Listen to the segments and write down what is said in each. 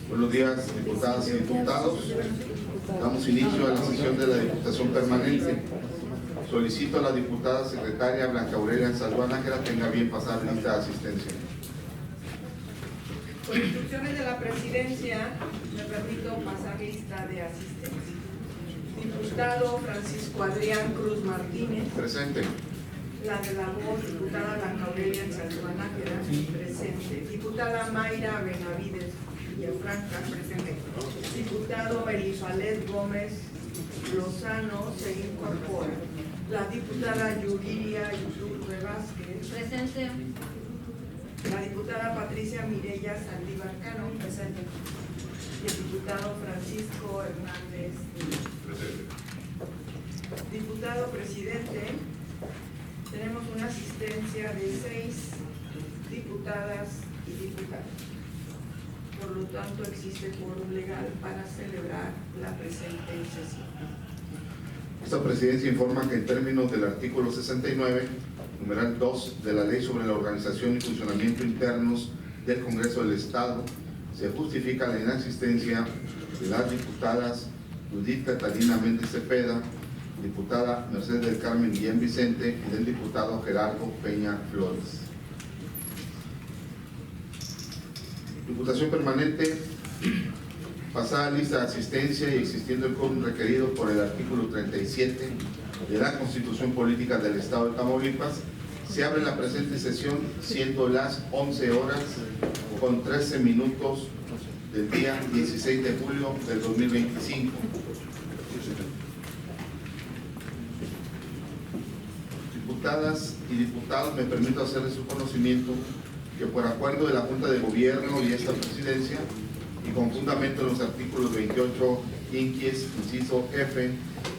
Buenos días, diputadas y diputados. Damos inicio a la sesión de la Diputación Permanente. Solicito a la diputada secretaria Blanca Aurelia Salduana que la tenga bien pasar lista de asistencia. Por instrucciones de la presidencia, me permito pasar lista de asistencia. Diputado Francisco Adrián Cruz Martínez. Presente. La de la voz, diputada Blanca Aurelia Salduana, presente. Diputada Mayra Benavides Villafranca, presente. Diputado Elifalet Gómez Lozano se incorpora. La diputada Yuriria Iturbe Vázquez, presente. La diputada Patricia Mireya Saldívar Cano, presente. Y el diputado Francisco Hernández, Presente. Diputado presidente, tenemos una asistencia de 6 diputadas y diputados. Por lo tanto, existe quórum legal para celebrar la presente sesión. Esta presidencia informa que en términos del artículo 69, numeral 2 de la Ley sobre la Organización y Funcionamiento Internos del Congreso del Estado, se justifica la inexistencia de las diputadas Judith Catalina Méndez Cepeda, diputada Mercedes del Carmen Guillén Vicente y del diputado Gerardo Peña Flores. Diputación Permanente. Pasada lista de asistencia y existiendo el quórum requerido por el artículo 37 de la Constitución Política del Estado de Tamaulipas, se abre la presente sesión siendo las 11 horas con 13 minutos del día 16 de julio del 2025. Diputadas y diputados, me permito hacerles su conocimiento que por acuerdo de la Junta de Gobierno y esta presidencia, y con fundamento en los artículos 28 inquies, inciso F,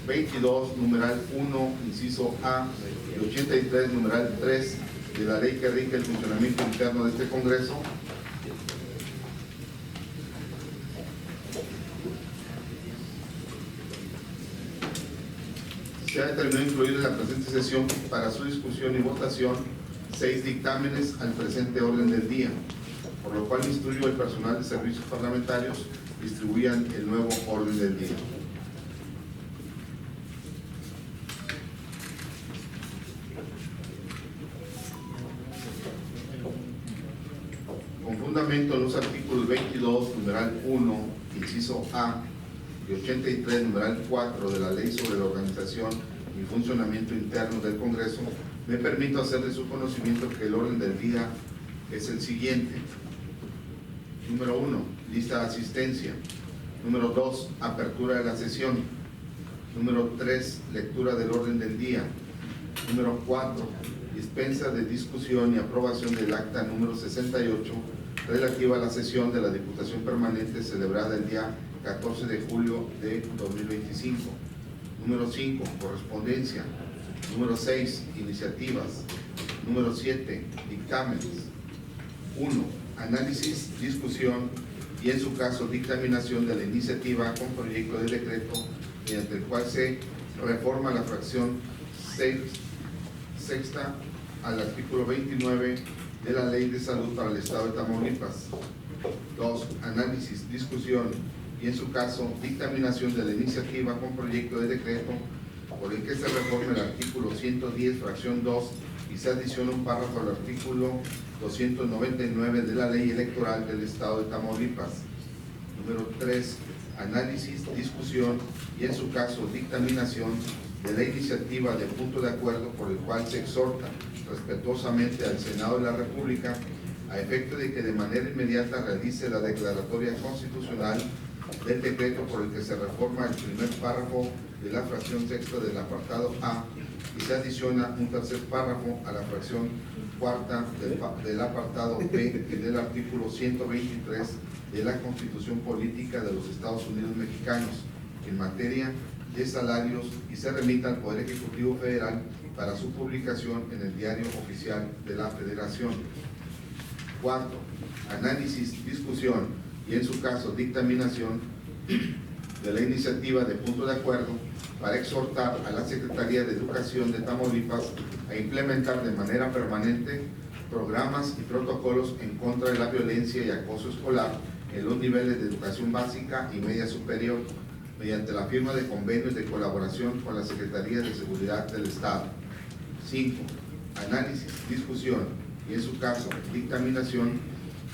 22, numeral 1, inciso A, y 83, numeral 3, de la ley que rige el funcionamiento interno de este Congreso, se ha determinado incluir en la presente sesión para su discusión y votación 6 dictámenes al presente orden del día, por lo cual instruyo al personal de servicios parlamentarios distribuyan el nuevo orden del día. Con fundamento en los artículos 22, numeral 1, inciso A, y 83, numeral 4 de la Ley sobre la Organización y Funcionamiento Interno del Congreso, me permito hacerle su conocimiento que el orden del día es el siguiente. Número 1, lista de asistencia. Número 2, apertura de la sesión. Número 3, lectura del orden del día. Número 4, dispensa de discusión y aprobación del acta número 68 relativa a la sesión de la Diputación Permanente celebrada el día 14 de julio de 2025. Número 5, correspondencia. Número 6, iniciativas. Número 7, dictámenes. 1, análisis, discusión y en su caso dictaminación de la iniciativa con proyecto de decreto mediante el cual se reforma la fracción sexta al artículo 29 de la Ley de Salud para el Estado de Tamaulipas. 2, análisis, discusión y en su caso dictaminación de la iniciativa con proyecto de decreto por el que se reforma el artículo 110 fracción 2 y se adiciona un párrafo al artículo 299 de la Ley Electoral del Estado de Tamaulipas. Número 3, análisis, discusión y en su caso dictaminación de la iniciativa de punto de acuerdo por el cual se exhorta respetuosamente al Senado de la República a efecto de que de manera inmediata realice la declaratoria constitucional del decreto por el que se reforma el primer párrafo de la fracción sexta del apartado A y se adiciona un tercer párrafo a la fracción cuarta del apartado B y del artículo 123 de la Constitución Política de los Estados Unidos Mexicanos en materia de salarios y se remita al Poder Ejecutivo Federal para su publicación en el Diario Oficial de la Federación. Cuarto, análisis, discusión y en su caso dictaminación de la iniciativa de punto de acuerdo para exhortar a la Secretaría de Educación de Tamaulipas a implementar de manera permanente programas y protocolos en contra de la violencia y acoso escolar en los niveles de educación básica y media superior, mediante la firma de convenios de colaboración con la Secretaría de Seguridad del Estado. 5. Análisis, discusión y, en su caso, dictaminación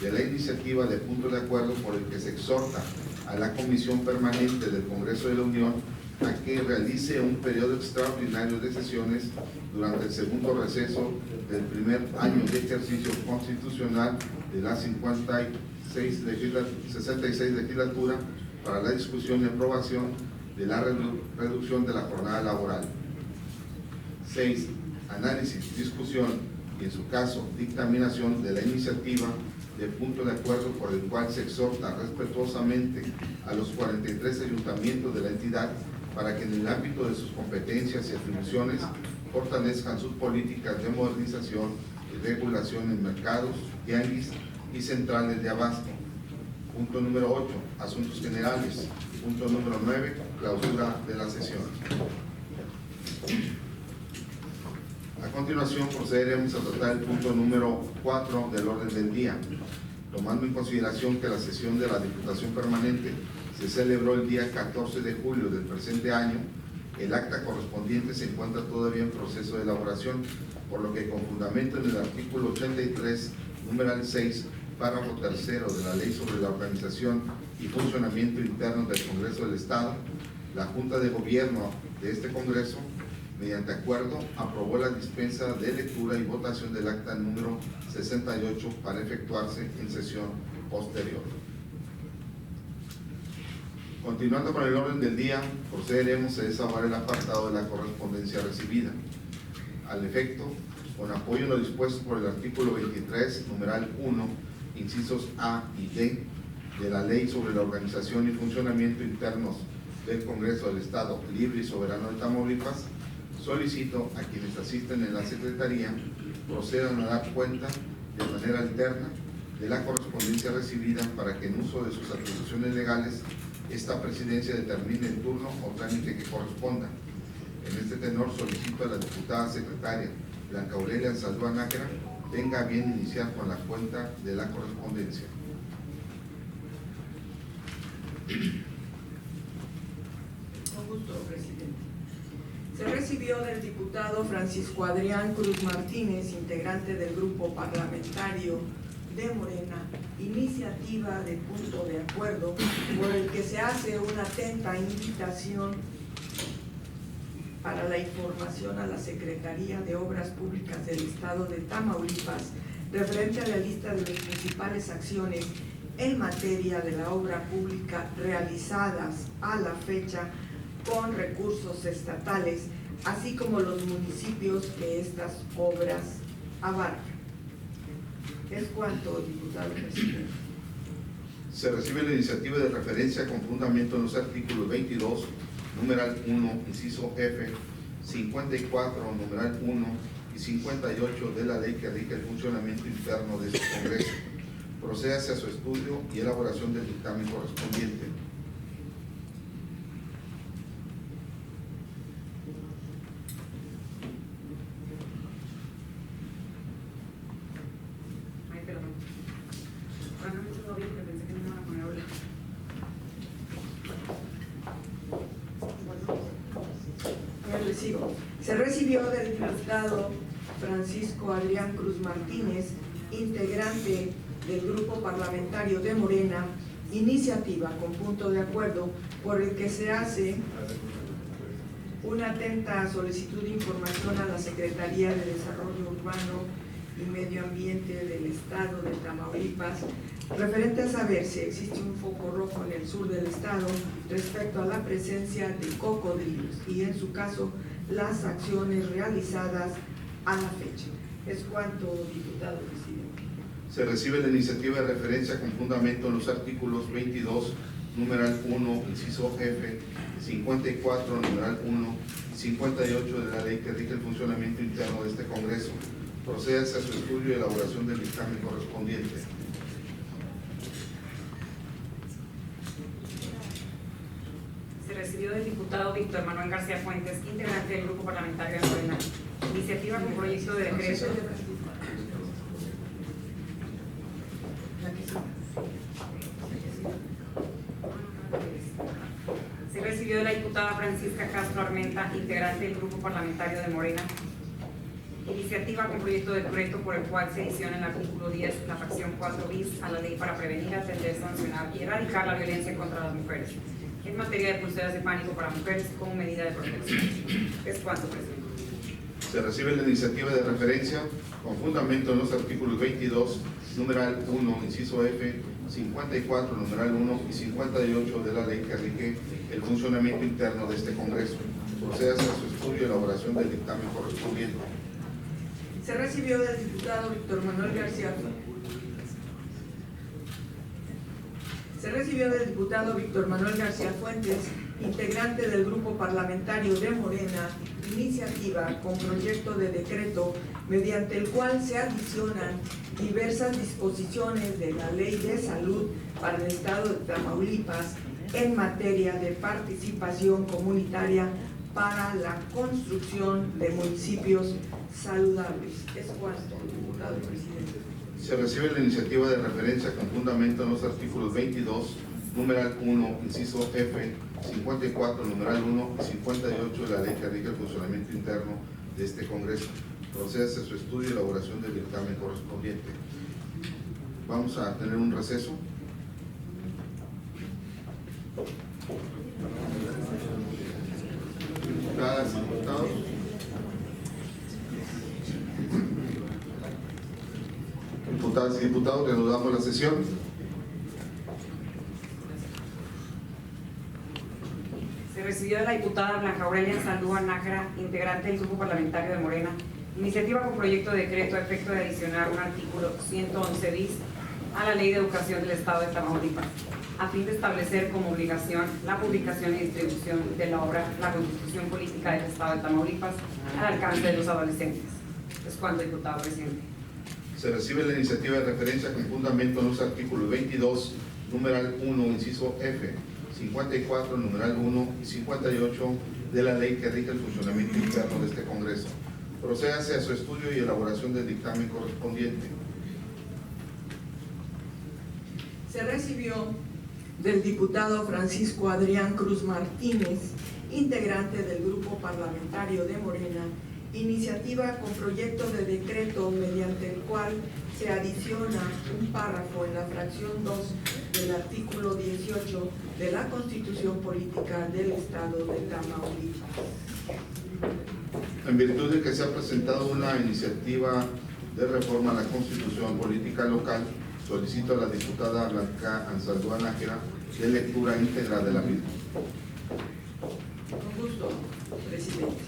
de la iniciativa de punto de acuerdo por el que se exhorta a la Comisión Permanente del Congreso de la Unión a que realice un periodo extraordinario de sesiones durante el segundo receso del primer año de ejercicio constitucional de la 66 legislatura para la discusión y aprobación de la reducción de la jornada laboral. 6. Análisis, discusión y, en su caso, dictaminación de la iniciativa de punto de acuerdo por el cual se exhorta respetuosamente a los 43 ayuntamientos de la entidad para que en el ámbito de sus competencias y atribuciones fortalezcan sus políticas de modernización y regulación en mercados, tianguis y centrales de abasto. Punto número 8, asuntos generales. Punto número 9, clausura de la sesión. A continuación procederemos a tratar el punto número 4 del orden del día, tomando en consideración que la sesión de la Diputación Permanente se celebró el día 14 de julio del presente año. El acta correspondiente se encuentra todavía en proceso de elaboración, por lo que, con fundamento en el artículo 83, numeral 6, párrafo tercero de la Ley sobre la Organización y Funcionamiento Interno del Congreso del Estado, la Junta de Gobierno de este Congreso, mediante acuerdo, aprobó la dispensa de lectura y votación del acta número 68 para efectuarse en sesión posterior. Continuando con el orden del día, procederemos a desahogar el apartado de la correspondencia recibida. Al efecto, con apoyo en lo dispuesto por el artículo 23, numeral 1, incisos A y D, de la Ley sobre la Organización y Funcionamiento Internos del Congreso del Estado Libre y Soberano de Tamaulipas, solicito a quienes asisten en la Secretaría procedan a dar cuenta de manera alterna de la correspondencia recibida para que, en uso de sus atribuciones legales, esta presidencia determine el turno o trámite que corresponda. En este tenor solicito a la diputada secretaria Blanca Aurelia Saldúa Nájera tenga a bien iniciar con la cuenta de la correspondencia. Con gusto, presidente. Se recibió del diputado Francisco Adrián Cruz Martínez, integrante del grupo parlamentario de Morena, iniciativa de punto de acuerdo por el que se hace una atenta invitación para la información a la Secretaría de Obras Públicas del Estado de Tamaulipas referente a la lista de las principales acciones en materia de la obra pública realizadas a la fecha con recursos estatales, así como los municipios que estas obras abarcan. Es cuanto, diputado presidente. Se recibe la iniciativa de referencia con fundamento en los artículos 22, numeral 1, inciso F, 54, numeral 1 y 58 de la ley que rige el funcionamiento interno de este Congreso. Procede hacia su estudio y elaboración del dictamen correspondiente. Se recibió del diputado Francisco Adrián Cruz Martínez, integrante del grupo parlamentario de Morena, iniciativa con punto de acuerdo por el que se hace una atenta solicitud de información a la Secretaría de Desarrollo Urbano y Medio Ambiente del Estado de Tamaulipas, referente a saber si existe un foco rojo en el sur del estado respecto a la presencia de cocodrilos y, en su caso, las acciones realizadas a la fecha. Es cuanto, diputado presidente. Se recibe la iniciativa de referencia con fundamento en los artículos 22, numeral 1, inciso F, 54, numeral 1 y 58 de la ley que rige el funcionamiento interno de este Congreso. Procede hacia su estudio y elaboración del dictamen correspondiente. Se recibió del diputado Víctor Manuel García Fuentes, integrante del grupo parlamentario de Morena, iniciativa con proyecto de decreto. recibió de la diputada Francisca Castro Armenta, integrante del Grupo Parlamentario de Morena, iniciativa con proyecto de decreto por el cual se adiciona el artículo 10, la fracción 4 bis a la ley para prevenir, atender, sancionar y erradicar la violencia contra las mujeres en materia de pulseras de pánico para mujeres como medida de protección. Es cuanto, presidente. Se recibe la iniciativa de referencia con fundamento en los artículos 22, numeral 1, inciso F, 54, numeral 1 y 58 de la ley que rige el funcionamiento interno de este Congreso. Procede a su estudio y elaboración del dictamen correspondiente. Se recibió del diputado Víctor Manuel García Fuentes, integrante del Grupo Parlamentario de Morena, iniciativa con proyecto de decreto mediante el cual se adicionan diversas disposiciones de la Ley de Salud para el Estado de Tamaulipas en materia de participación comunitaria para la construcción de municipios saludables. Es cuanto, diputado presidente. Se recibe la iniciativa de referencia con fundamento en los artículos 22, numeral 1, inciso F, 54, numeral 1 y 58 de la ley que rige el funcionamiento interno de este Congreso. Procede a su estudio y elaboración del dictamen correspondiente. Vamos a tener un receso. Diputadas y diputados. Diputadas y diputados, reanudamos la sesión. Se recibió de la diputada Blanca Aurelia Saldúa Nájera, integrante del Grupo Parlamentario de Morena, iniciativa con proyecto de decreto a efecto de adicionar un artículo 111 bis a la Ley de Educación del Estado de Tamaulipas, a fin de establecer como obligación la publicación y distribución de la obra La Constitución Política del Estado de Tamaulipas al alcance de los adolescentes. Es cuanto, diputado presidente. Se recibe la iniciativa de referencia con fundamento en los artículos 22, numeral 1, inciso F, 54, numeral 1 y 58 de la ley que rige el funcionamiento interno de este Congreso. Procédase a su estudio y elaboración del dictamen correspondiente. Se recibió del diputado Francisco Adrián Cruz Martínez, integrante del Grupo Parlamentario de Morena, iniciativa con proyecto de decreto mediante el cual se adiciona un párrafo en la fracción 2 del artículo 18 de la Constitución Política del Estado de Tamaulipas. En virtud de que se ha presentado una iniciativa de reforma a la Constitución Política Local, solicito a la diputada Blanca Saldúa Nájera de lectura íntegra de la misma. Con gusto, presidente.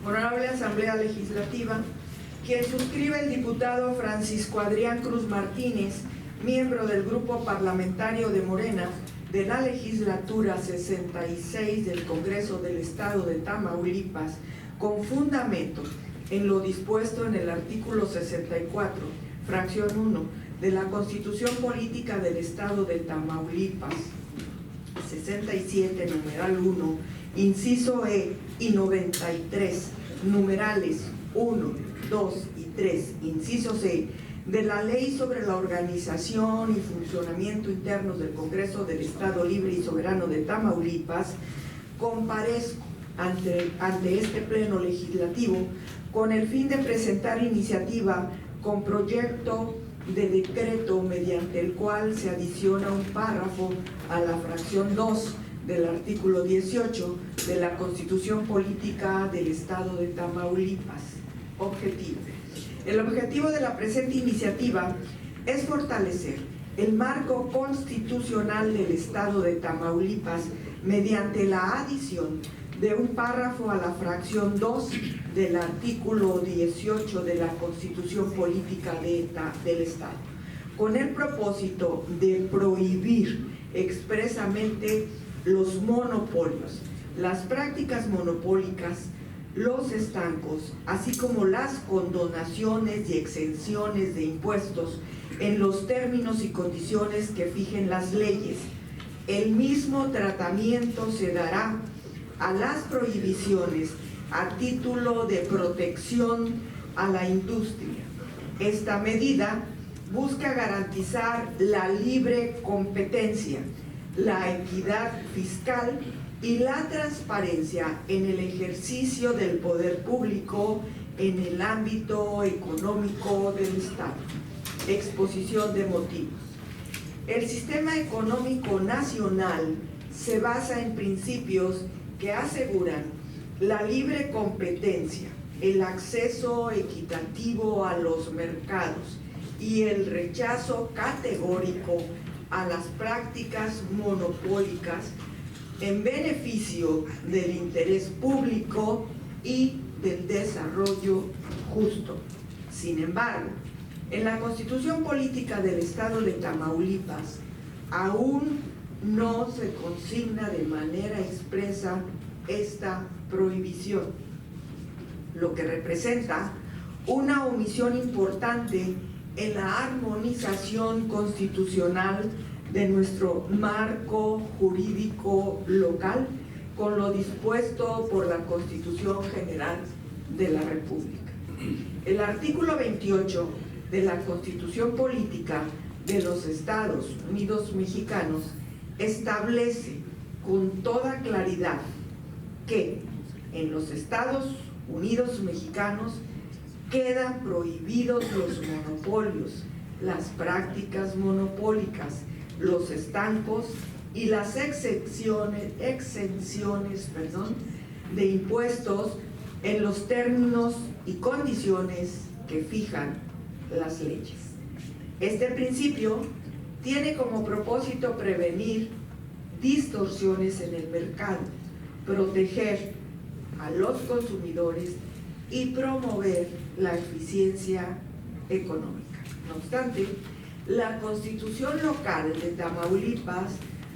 Honorable Asamblea Legislativa, quien suscribe el diputado Francisco Adrián Cruz Martínez, miembro del Grupo Parlamentario de Morena de la Legislatura 66 del Congreso del Estado de Tamaulipas, con fundamento en lo dispuesto en el artículo 64, fracción 1, de la Constitución Política del Estado de Tamaulipas, 67, numeral 1, inciso E y 93, numerales 1, 2 y 3, inciso C, de la Ley sobre la Organización y Funcionamiento Internos del Congreso del Estado Libre y Soberano de Tamaulipas, comparezco ante este Pleno Legislativo con el fin de presentar iniciativa con proyecto de decreto mediante el cual se adiciona un párrafo a la fracción 2 del artículo 18 de la Constitución Política del Estado de Tamaulipas. Objetivo. El objetivo de la presente iniciativa es fortalecer el marco constitucional del Estado de Tamaulipas mediante la adición de un párrafo a la fracción 2 del artículo 18 de la Constitución Política del Estado, con el propósito de prohibir expresamente los monopolios, las prácticas monopólicas, los estancos, así como las condonaciones y exenciones de impuestos en los términos y condiciones que fijen las leyes. El mismo tratamiento se dará a las prohibiciones a título de protección a la industria. Esta medida busca garantizar la libre competencia, la equidad fiscal y la transparencia en el ejercicio del poder público en el ámbito económico del Estado. Exposición de motivos. El sistema económico nacional se basa en principios que aseguran la libre competencia, el acceso equitativo a los mercados y el rechazo categórico a las prácticas monopólicas en beneficio del interés público y del desarrollo justo. Sin embargo, en la Constitución Política del Estado de Tamaulipas aún no se consigna de manera expresa esta prohibición, lo que representa una omisión importante en la armonización constitucional de nuestro marco jurídico local con lo dispuesto por la Constitución General de la República. El artículo 28 de la Constitución Política de los Estados Unidos Mexicanos establece con toda claridad que en los Estados Unidos Mexicanos quedan prohibidos los monopolios, las prácticas monopólicas, los estancos y las exenciones de impuestos en los términos y condiciones que fijan las leyes. Este principio tiene como propósito prevenir distorsiones en el mercado, proteger a los consumidores y promover la eficiencia económica. No obstante, la Constitución local de Tamaulipas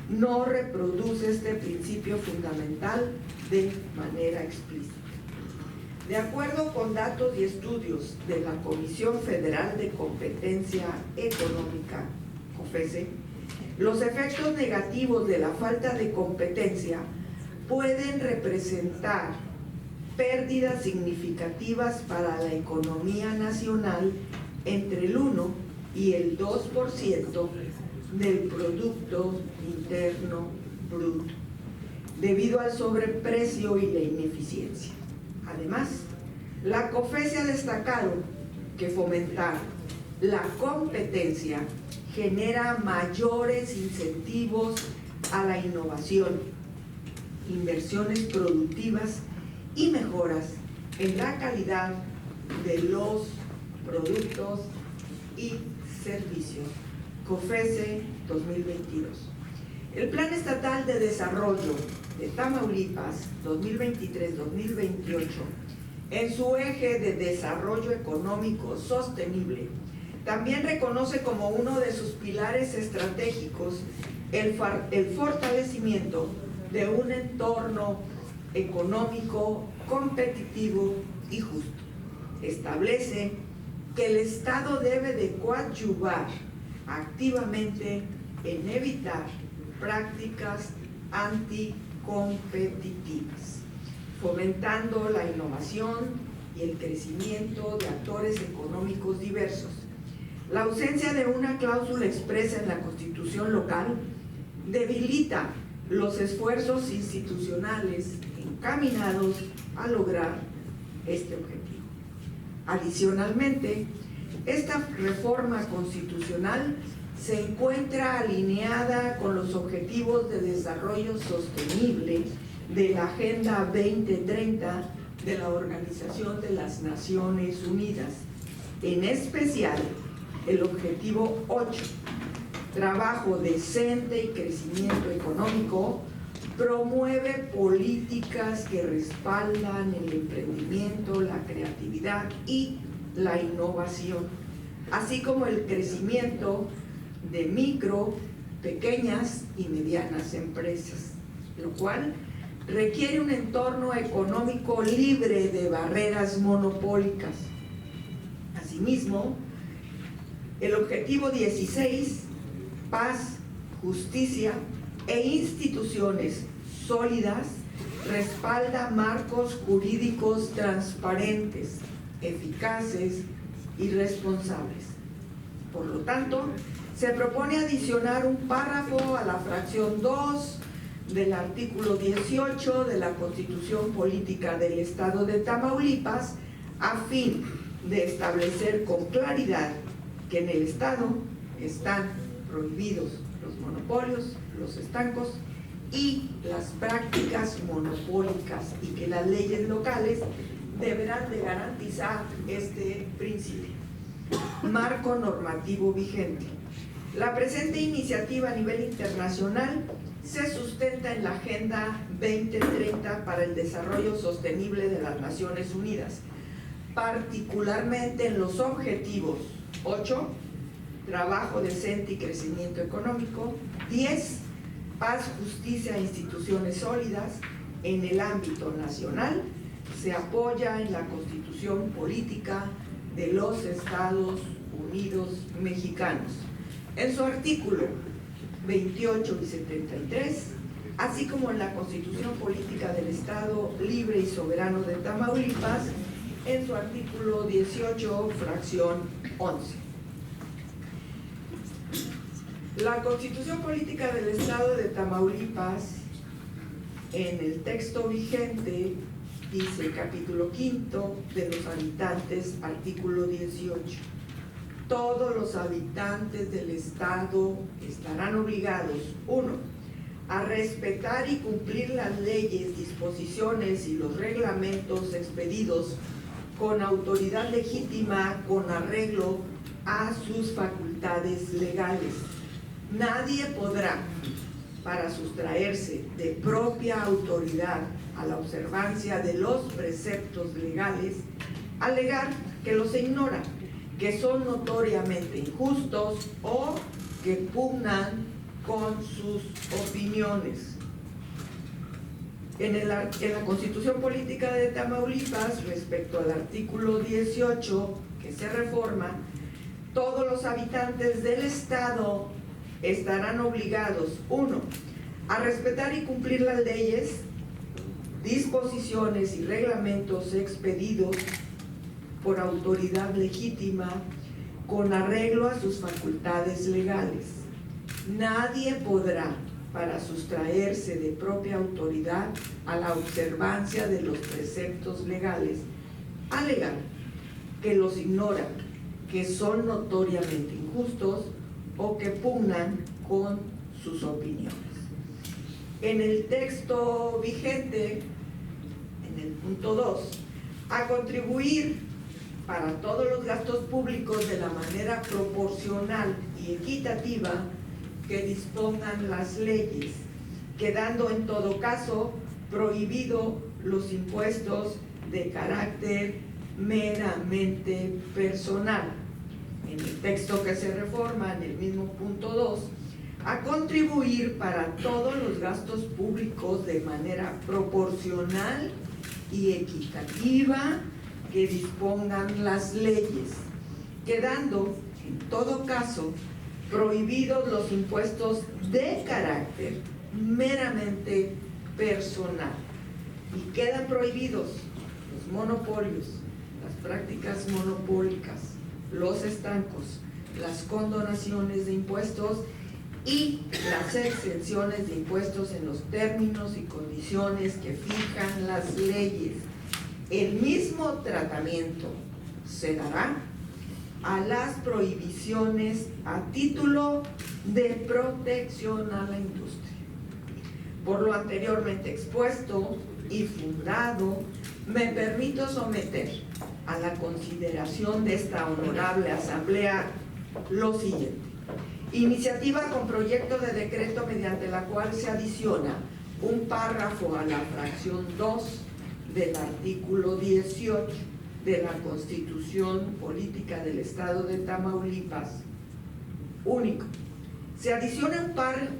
no reproduce este principio fundamental de manera explícita. De acuerdo con datos y estudios de la Comisión Federal de Competencia Económica, COFESE, los efectos negativos de la falta de competencia pueden representar pérdidas significativas para la economía nacional entre el 1 y el 2% del Producto Interno Bruto, debido al sobreprecio y la ineficiencia. Además, la COFESE ha destacado que fomentar la competencia genera mayores incentivos a la innovación, inversiones productivas y mejoras en la calidad de los productos y servicios. COFESE 2022. El Plan Estatal de Desarrollo de Tamaulipas 2023-2028, en su eje de desarrollo económico sostenible, también reconoce como uno de sus pilares estratégicos el fortalecimiento de un entorno económico competitivo y justo. Establece que el Estado debe de coadyuvar activamente en evitar prácticas anticompetitivas, fomentando la innovación y el crecimiento de actores económicos diversos. La ausencia de una cláusula expresa en la Constitución local debilita los esfuerzos institucionales encaminados a lograr este objetivo. Adicionalmente, esta reforma constitucional se encuentra alineada con los objetivos de desarrollo sostenible de la Agenda 2030 de la Organización de las Naciones Unidas, en especial el objetivo 8, trabajo decente y crecimiento económico, promueve políticas que respaldan el emprendimiento, la creatividad y la innovación, así como el crecimiento de micro, pequeñas y medianas empresas, lo cual requiere un entorno económico libre de barreras monopólicas. Asimismo, el objetivo 16, paz, justicia e instituciones sólidas, respalda marcos jurídicos transparentes, eficaces y responsables. Por lo tanto, Se propone adicionar un párrafo a la fracción 2 del artículo 18 de la Constitución Política del Estado de Tamaulipas, a fin de establecer con claridad que en el Estado están prohibidos los monopolios, los estancos y las prácticas monopólicas, y que las leyes locales deberán de garantizar este principio. Marco normativo vigente. La presente iniciativa a nivel internacional se sustenta en la Agenda 2030 para el Desarrollo Sostenible de las Naciones Unidas, particularmente en los objetivos 8, trabajo decente y crecimiento económico; 10, paz, justicia e instituciones sólidas. En el ámbito nacional se apoya en la Constitución Política de los Estados Unidos Mexicanos, en su artículo 28 y 73, así como en la Constitución Política del Estado Libre y Soberano de Tamaulipas, en su artículo 18, fracción 11. La Constitución Política del Estado de Tamaulipas, en el texto vigente, dice capítulo 5 de los habitantes, artículo 18. Todos los habitantes del Estado estarán obligados: 1. A respetar y cumplir las leyes, disposiciones y los reglamentos expedidos con autoridad legítima con arreglo a sus facultades legales. Nadie podrá, para sustraerse de propia autoridad a la observancia de los preceptos legales, alegar que los ignora, que son notoriamente injustos o que pugnan con sus opiniones. En la Constitución Política de Tamaulipas, respecto al artículo 18 que se reforma, todos los habitantes del Estado estarán obligados: 1. A respetar y cumplir las leyes, disposiciones y reglamentos expedidos por autoridad legítima con arreglo a sus facultades legales. Nadie podrá, para sustraerse de propia autoridad a la observancia de los preceptos legales, alegar que los ignora, que son notoriamente injustos o que pugnan con sus opiniones. En el texto vigente, en el punto 2, a contribuir para todos los gastos públicos de la manera proporcional y equitativa que dispongan las leyes, quedando en todo caso prohibido los impuestos de carácter meramente personal. En el texto que se reforma, en el mismo punto 2, a contribuir para todos los gastos públicos de manera proporcional y equitativa que dispongan las leyes, quedando en todo caso prohibidos los impuestos de carácter meramente personal. Y quedan prohibidos los monopolios, las prácticas monopólicas, los estancos, las condonaciones de impuestos y las exenciones de impuestos en los términos y condiciones que fijan las leyes. El mismo tratamiento se dará a las prohibiciones a título de protección a la industria. Por lo anteriormente expuesto y fundado, me permito someter a la consideración de esta honorable asamblea lo siguiente: iniciativa con proyecto de decreto mediante la cual se adiciona un párrafo a la fracción 2 del artículo 18 de la Constitución Política del Estado de Tamaulipas. Único. Se adiciona un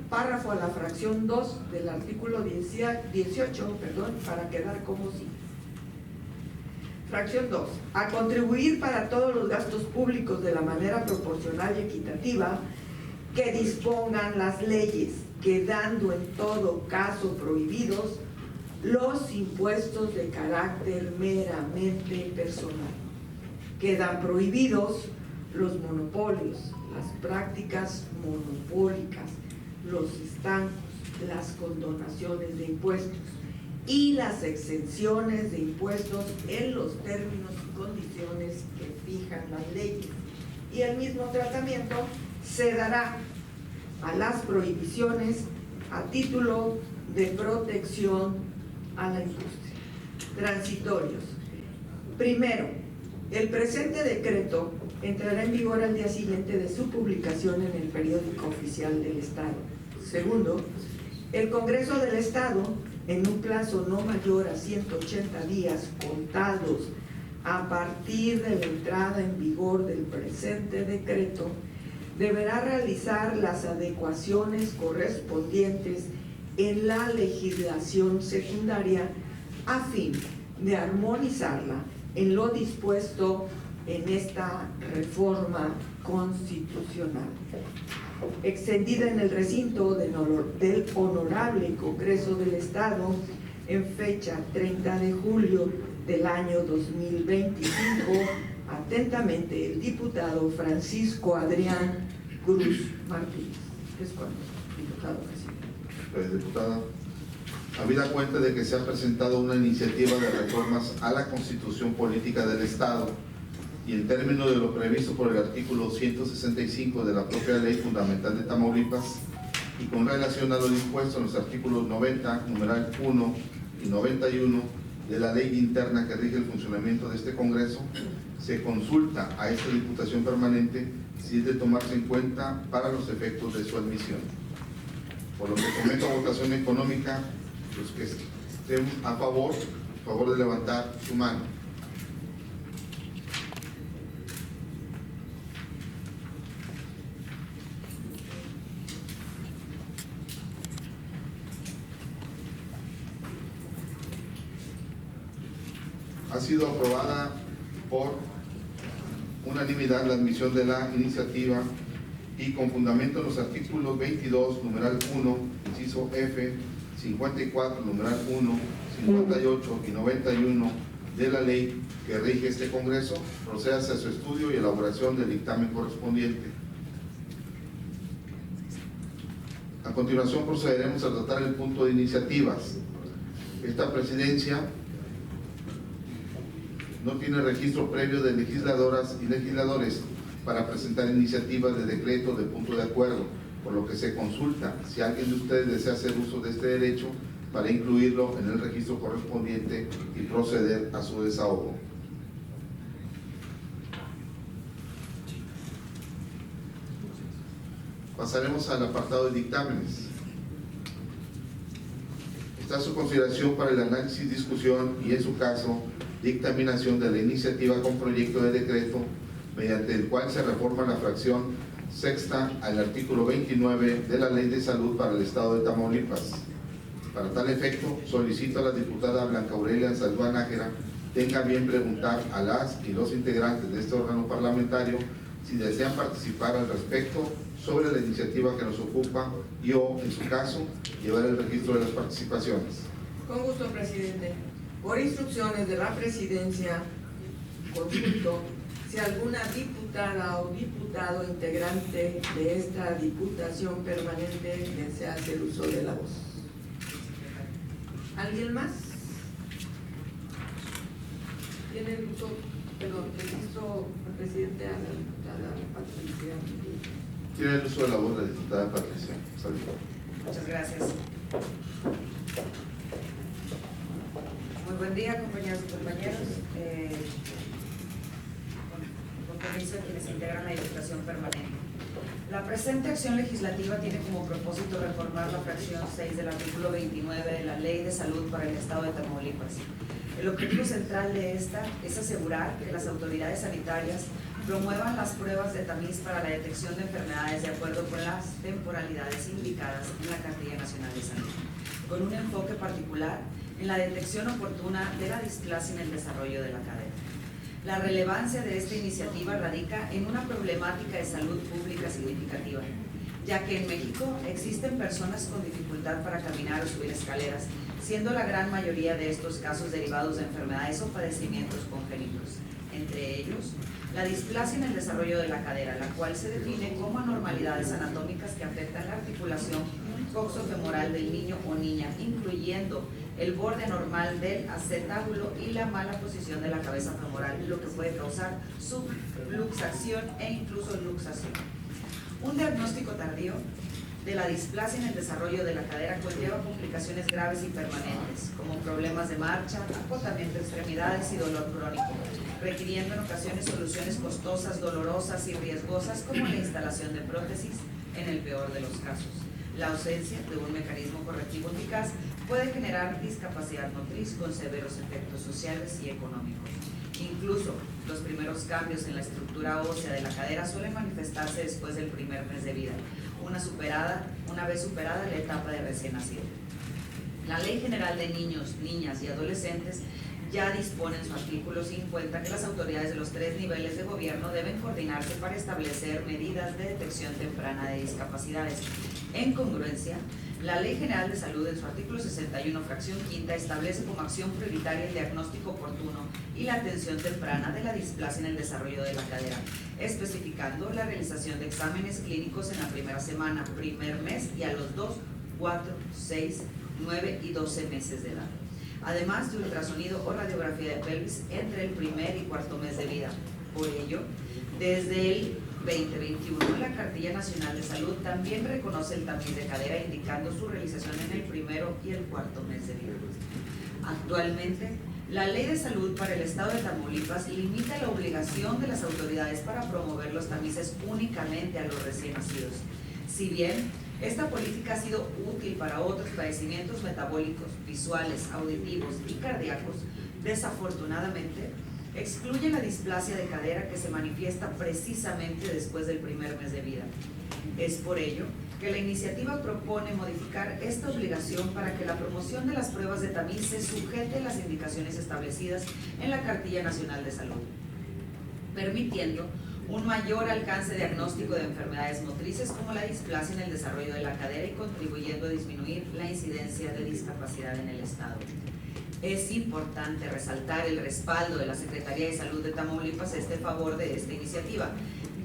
párrafo a la fracción 2 del artículo 18, para quedar como sigue. Fracción 2. A contribuir para todos los gastos públicos de la manera proporcional y equitativa que dispongan las leyes, quedando en todo caso prohibidos los impuestos de carácter meramente personal. Quedan prohibidos los monopolios, las prácticas monopólicas, los estancos, las condonaciones de impuestos y las exenciones de impuestos en los términos y condiciones que fijan las leyes. Y el mismo tratamiento se dará a las prohibiciones a título de protección a la industria. Transitorios. Primero, el presente decreto entrará en vigor al día siguiente de su publicación en el periódico oficial del Estado. Segundo, el Congreso del Estado, en un plazo no mayor a 180 días contados a partir de la entrada en vigor del presente decreto, deberá realizar las adecuaciones correspondientes en la legislación secundaria a fin de armonizarla en lo dispuesto en esta reforma constitucional, extendida en el recinto del Honorable Congreso del Estado en fecha 30 de julio del año 2025. Atentamente, el diputado Francisco Adrián Cruz Martínez. Es cuando, diputado presidente. Diputada, habida cuenta de que se ha presentado una iniciativa de reformas a la Constitución Política del Estado y en términos de lo previsto por el artículo 165 de la propia Ley Fundamental de Tamaulipas y con relación a lo dispuesto en los artículos 90, numeral 1 y 91 de la Ley Interna que rige el funcionamiento de este Congreso, se consulta a esta Diputación Permanente si es de tomarse en cuenta para los efectos de su admisión. Por lo que someto a votación económica, los que estén a favor de levantar su mano. Ha sido aprobada por unanimidad la admisión de la iniciativa y con fundamento en los artículos 22, numeral 1, inciso F, 54, numeral 1, 58 y 91 de la ley que rige este Congreso, procédase a su estudio y elaboración del dictamen correspondiente. A continuación procederemos a tratar el punto de iniciativas. Esta presidencia no tiene registro previo de legisladoras y legisladores para presentar iniciativas de decreto de punto de acuerdo, por lo que se consulta si alguien de ustedes desea hacer uso de este derecho para incluirlo en el registro correspondiente y proceder a su desahogo. Pasaremos al apartado de dictámenes. Está a su consideración para el análisis, discusión y, en su caso, dictaminación de la iniciativa con proyecto de decreto mediante el cual se reforma la fracción sexta al artículo 29 de la Ley de Salud para el Estado de Tamaulipas. Para tal efecto, solicito a la diputada Blanca Aurelia Anzaldúa Nájera tenga bien preguntar a las y los integrantes de este órgano parlamentario si desean participar al respecto sobre la iniciativa que nos ocupa y o, en su caso, llevar el registro de las participaciones. Con gusto, presidente. Por instrucciones de la presidencia, consulto si alguna diputada o diputado integrante de esta Diputación Permanente desea hacer uso de la voz. ¿Alguien más? ¿Tiene el uso, perdón, registro, presidente, a la diputada Patricia? Tiene el uso de la voz la diputada Patricia. Saludos. Muchas gracias. Muy buen día, compañeros y compañeros. Con permiso de quienes integran la Diputación Permanente. La presente acción legislativa tiene como propósito reformar la fracción 6 del artículo 29 de la Ley de Salud para el Estado de Tamaulipas. El objetivo central de esta es asegurar que las autoridades sanitarias promuevan las pruebas de tamiz para la detección de enfermedades de acuerdo con las temporalidades indicadas en la Cartilla Nacional de Salud, con un enfoque particular en la detección oportuna de la displasia en el desarrollo de la cadera. La relevancia de esta iniciativa radica en una problemática de salud pública significativa, ya que en México existen personas con dificultad para caminar o subir escaleras siendo la gran mayoría de estos casos derivados de enfermedades o padecimientos congénitos, entre ellos la displasia en el desarrollo de la cadera, la cual se define como anormalidades anatómicas que afectan la articulación coxofemoral del niño o niña, incluyendo el borde normal del acetábulo y la mala posición de la cabeza femoral, lo que puede causar subluxación e incluso luxación. Un diagnóstico tardío de la displasia en el desarrollo de la cadera conlleva complicaciones graves y permanentes, como problemas de marcha, acotamiento de extremidades y dolor crónico, requiriendo en ocasiones soluciones costosas, dolorosas y riesgosas, como la instalación de prótesis en el peor de los casos. La ausencia de un mecanismo correctivo eficaz puede generar discapacidad motriz con severos efectos sociales y económicos. Incluso los primeros cambios en la estructura ósea de la cadera suelen manifestarse después del primer mes de vida, una vez superada la etapa de recién nacido. La Ley General de Niños, Niñas y Adolescentes ya dispone en su artículo 50 que las autoridades de los 3 niveles de gobierno deben coordinarse para establecer medidas de detección temprana de discapacidades. En congruencia, la Ley General de Salud en su artículo 61, fracción quinta, establece como acción prioritaria el diagnóstico oportuno y la atención temprana de la displasia en el desarrollo de la cadera, especificando la realización de exámenes clínicos en la primera semana, primer mes y a los 2, 4, 6, 9 y 12 meses de edad, además de ultrasonido o radiografía de pelvis entre el primer y cuarto mes de vida. Por ello, desde el 2021, la Cartilla Nacional de Salud también reconoce el tamiz de cadera, indicando su realización en el primero y el cuarto mes de vida. Actualmente, la Ley de Salud para el Estado de Tamaulipas limita la obligación de las autoridades para promover los tamices únicamente a los recién nacidos. Si bien esta política ha sido útil para otros padecimientos metabólicos, visuales, auditivos y cardíacos, desafortunadamente excluye la displasia de cadera que se manifiesta precisamente después del primer mes de vida. Es por ello que la iniciativa propone modificar esta obligación para que la promoción de las pruebas de tamiz se sujete a las indicaciones establecidas en la Cartilla Nacional de Salud, permitiendo un mayor alcance diagnóstico de enfermedades motrices como la displasia en el desarrollo de la cadera y contribuyendo a disminuir la incidencia de discapacidad en el Estado. Es importante resaltar el respaldo de la Secretaría de Salud de Tamaulipas a favor de esta iniciativa,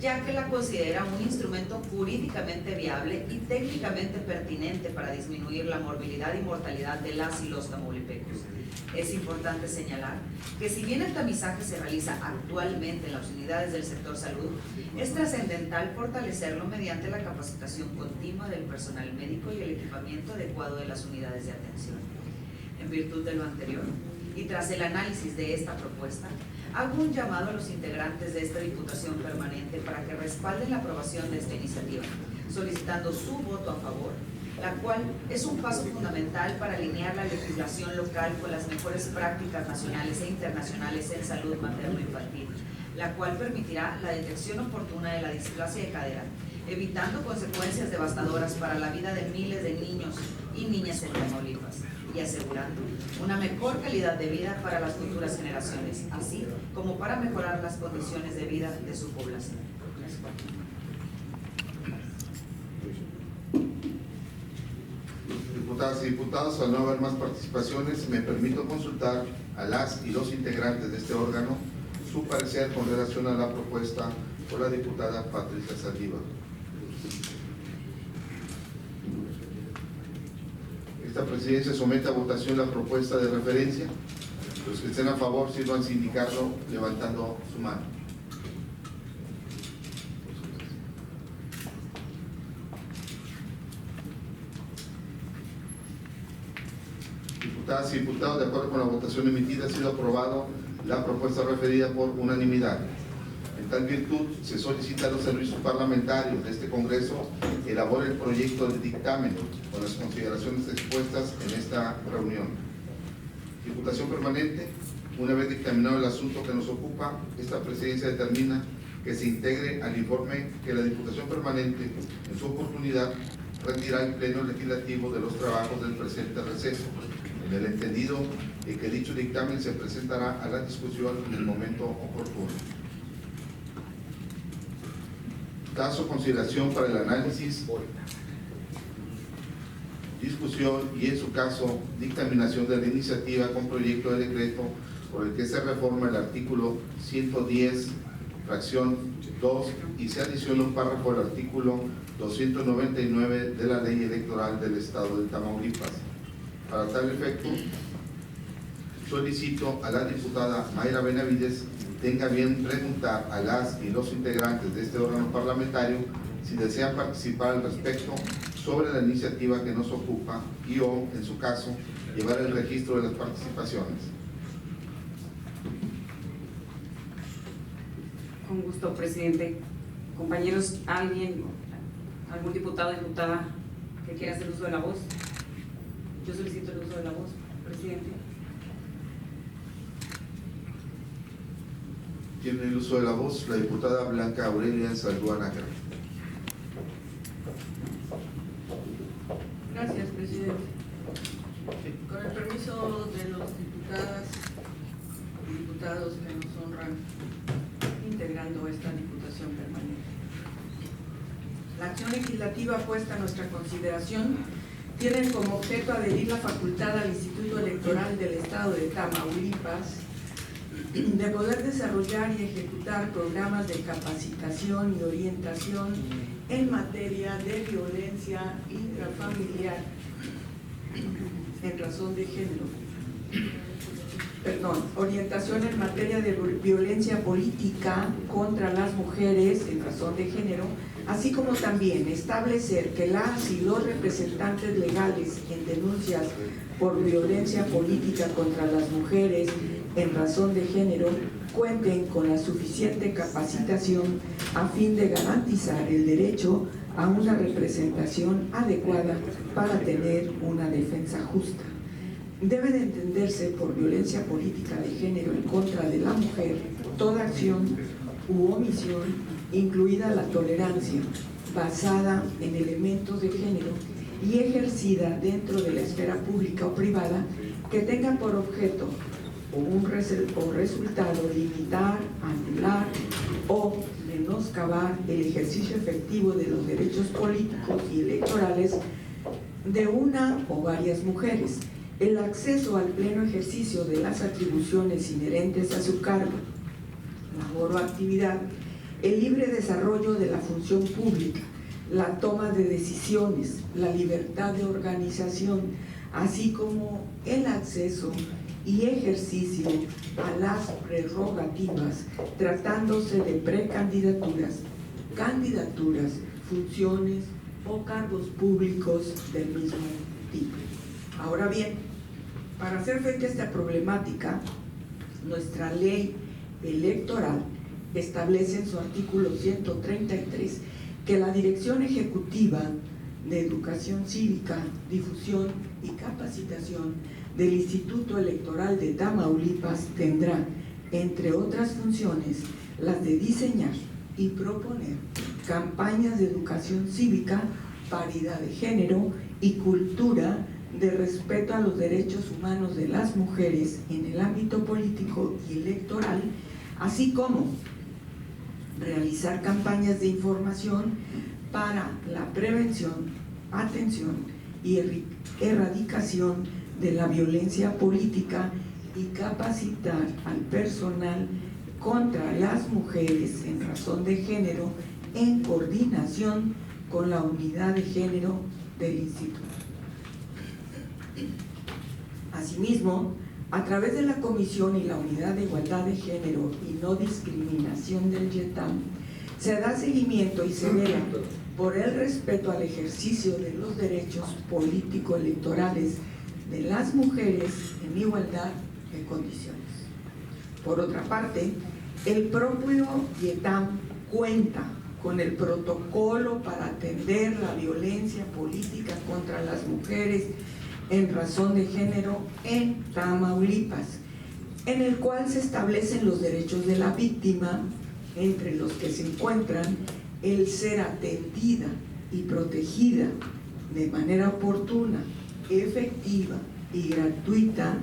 ya que la considera un instrumento jurídicamente viable y técnicamente pertinente para disminuir la morbilidad y mortalidad de las y los tamaulipecos. Es importante señalar que si bien el tamizaje se realiza actualmente en las unidades del sector salud, es trascendental fortalecerlo mediante la capacitación continua del personal médico y el equipamiento adecuado de las unidades de atención. En virtud de lo anterior, y tras el análisis de esta propuesta, hago un llamado a los integrantes de esta Diputación Permanente para que respalden la aprobación de esta iniciativa, solicitando su voto a favor, la cual es un paso fundamental para alinear la legislación local con las mejores prácticas nacionales e internacionales en salud materno-infantil, la cual permitirá la detección oportuna de la displasia de cadera, evitando consecuencias devastadoras para la vida de miles de niños y niñas en Tamaulipas, y asegurando una mejor calidad de vida para las futuras generaciones, así como para mejorar las condiciones de vida de su población. Diputadas y diputados, al no haber más participaciones, me permito consultar a las y los integrantes de este órgano su parecer con relación a la propuesta por la diputada Patricia Saldívar. Esta presidencia somete a votación la propuesta de referencia. Los que estén a favor sirvan sin indicarlo levantando su mano. Diputadas y diputados, de acuerdo con la votación emitida, ha sido aprobado la propuesta referida por unanimidad. En tal virtud, se solicita a los servicios parlamentarios de este Congreso elaboren el proyecto de dictamen con las consideraciones expuestas en esta reunión. Diputación Permanente, una vez dictaminado el asunto que nos ocupa, esta presidencia determina que se integre al informe que la Diputación Permanente, en su oportunidad, retirará al Pleno Legislativo de los trabajos del presente receso, en el entendido de que dicho dictamen se presentará a la discusión en el momento oportuno. Caso consideración para el análisis, discusión y en su caso dictaminación de la iniciativa con proyecto de decreto por el que se reforma el artículo 110, fracción 2 y se adiciona un párrafo al artículo 299 de la Ley Electoral del Estado de Tamaulipas. Para tal efecto, solicito a la diputada Mayra Benavides tenga bien preguntar a las y los integrantes de este órgano parlamentario si desean participar al respecto sobre la iniciativa que nos ocupa y o, en su caso, llevar el registro de las participaciones. Con gusto, presidente. Compañeros, algún diputado o diputada que quiera hacer uso de la voz. Yo solicito el uso de la voz, presidente. Tiene el uso de la voz la diputada Blanca Aurelia Saldúa Nájera. Gracias, presidente. Con el permiso de los diputadas y diputados que nos honran integrando esta diputación permanente. La acción legislativa puesta a nuestra consideración tiene como objeto adherir la facultad al Instituto Electoral del Estado de Tamaulipas de poder desarrollar y ejecutar programas de capacitación y orientación en materia de violencia intrafamiliar en razón de género. Orientación en materia de violencia política contra las mujeres en razón de género, así como también establecer que las y los representantes legales en denuncias por violencia política contra las mujeres en razón de género cuenten con la suficiente capacitación a fin de garantizar el derecho a una representación adecuada para tener una defensa justa. Debe de entenderse por violencia política de género en contra de la mujer toda acción u omisión, incluida la tolerancia, basada en elementos de género y ejercida dentro de la esfera pública o privada que tenga por objeto o resultado limitar, anular o menoscabar el ejercicio efectivo de los derechos políticos y electorales de una o varias mujeres, el acceso al pleno ejercicio de las atribuciones inherentes a su cargo, labor o actividad, el libre desarrollo de la función pública, la toma de decisiones, la libertad de organización, así como el acceso y ejercicio a las prerrogativas tratándose de precandidaturas, candidaturas, funciones o cargos públicos del mismo tipo. Ahora bien, para hacer frente a esta problemática, nuestra ley electoral establece en su artículo 133 que la Dirección Ejecutiva de Educación Cívica, Difusión y Capacitación del Instituto Electoral de Tamaulipas tendrá, entre otras funciones, las de diseñar y proponer campañas de educación cívica, paridad de género y cultura de respeto a los derechos humanos de las mujeres en el ámbito político y electoral, así como realizar campañas de información para la prevención, atención y erradicación de la violencia política y capacitar al personal contra las mujeres en razón de género en coordinación con la unidad de género del instituto. Asimismo, a través de la Comisión y la Unidad de Igualdad de Género y No Discriminación del YETAM, se da seguimiento y se vela por el respeto al ejercicio de los derechos político-electorales de las mujeres en igualdad de condiciones. Por otra parte, el propio YETAM cuenta con el protocolo para atender la violencia política contra las mujeres en razón de género en Tamaulipas, en el cual se establecen los derechos de la víctima, entre los que se encuentran el ser atendida y protegida de manera oportuna, efectiva y gratuita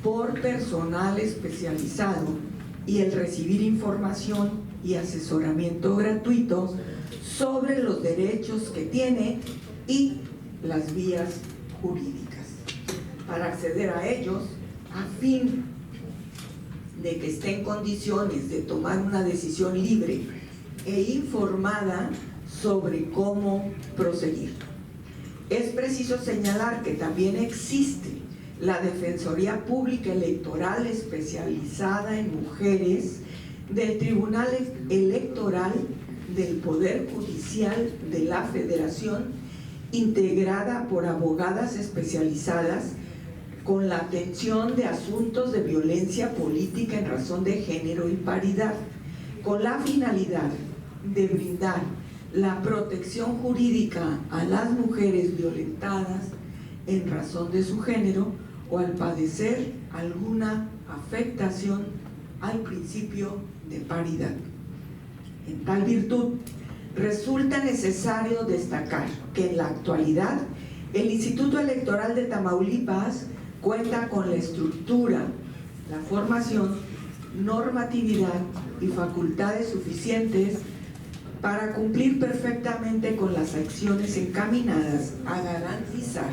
por personal especializado y el recibir información y asesoramiento gratuito sobre los derechos que tiene y las vías jurídicas. Para acceder a ellos, a fin de que esté en condiciones de tomar una decisión libre e informada sobre cómo proseguir. Es preciso señalar que también existe la Defensoría Pública Electoral especializada en mujeres del Tribunal Electoral del Poder Judicial de la Federación, integrada por abogadas especializadas con la atención de asuntos de violencia política en razón de género y paridad, con la finalidad de brindar la protección jurídica a las mujeres violentadas en razón de su género o al padecer alguna afectación al principio de paridad. En tal virtud, resulta necesario destacar que en la actualidad el Instituto Electoral de Tamaulipas cuenta con la estructura, la formación, normatividad y facultades suficientes para cumplir perfectamente con las acciones encaminadas a garantizar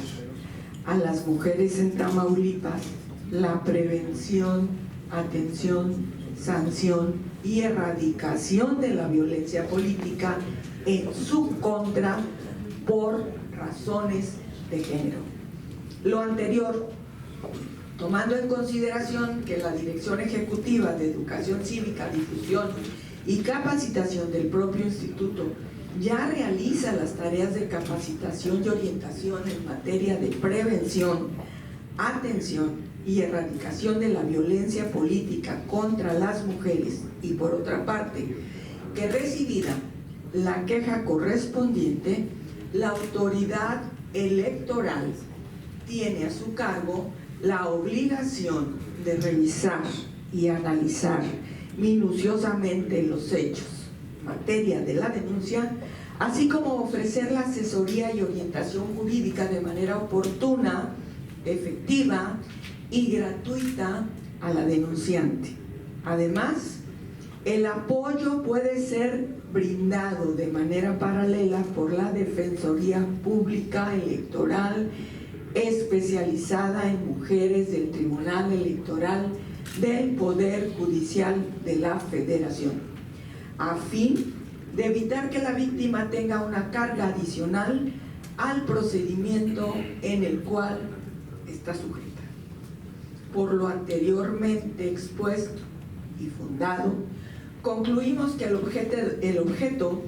a las mujeres en Tamaulipas la prevención, atención, sanción y erradicación de la violencia política en su contra por razones de género. Lo anterior, tomando en consideración que la Dirección Ejecutiva de Educación Cívica, Difusión y Capacitación del propio instituto ya realiza las tareas de capacitación y orientación en materia de prevención, atención y erradicación de la violencia política contra las mujeres, y por otra parte, que recibida la queja correspondiente, la autoridad electoral tiene a su cargo la obligación de revisar y analizar minuciosamente los hechos, materia de la denuncia, así como ofrecer la asesoría y orientación jurídica de manera oportuna, efectiva y gratuita a la denunciante. Además, el apoyo puede ser brindado de manera paralela por la Defensoría Pública Electoral especializada en mujeres del Tribunal Electoral del Poder Judicial de la Federación, a fin de evitar que la víctima tenga una carga adicional al procedimiento en el cual está sujeta. Por lo anteriormente expuesto y fundado, concluimos que el objeto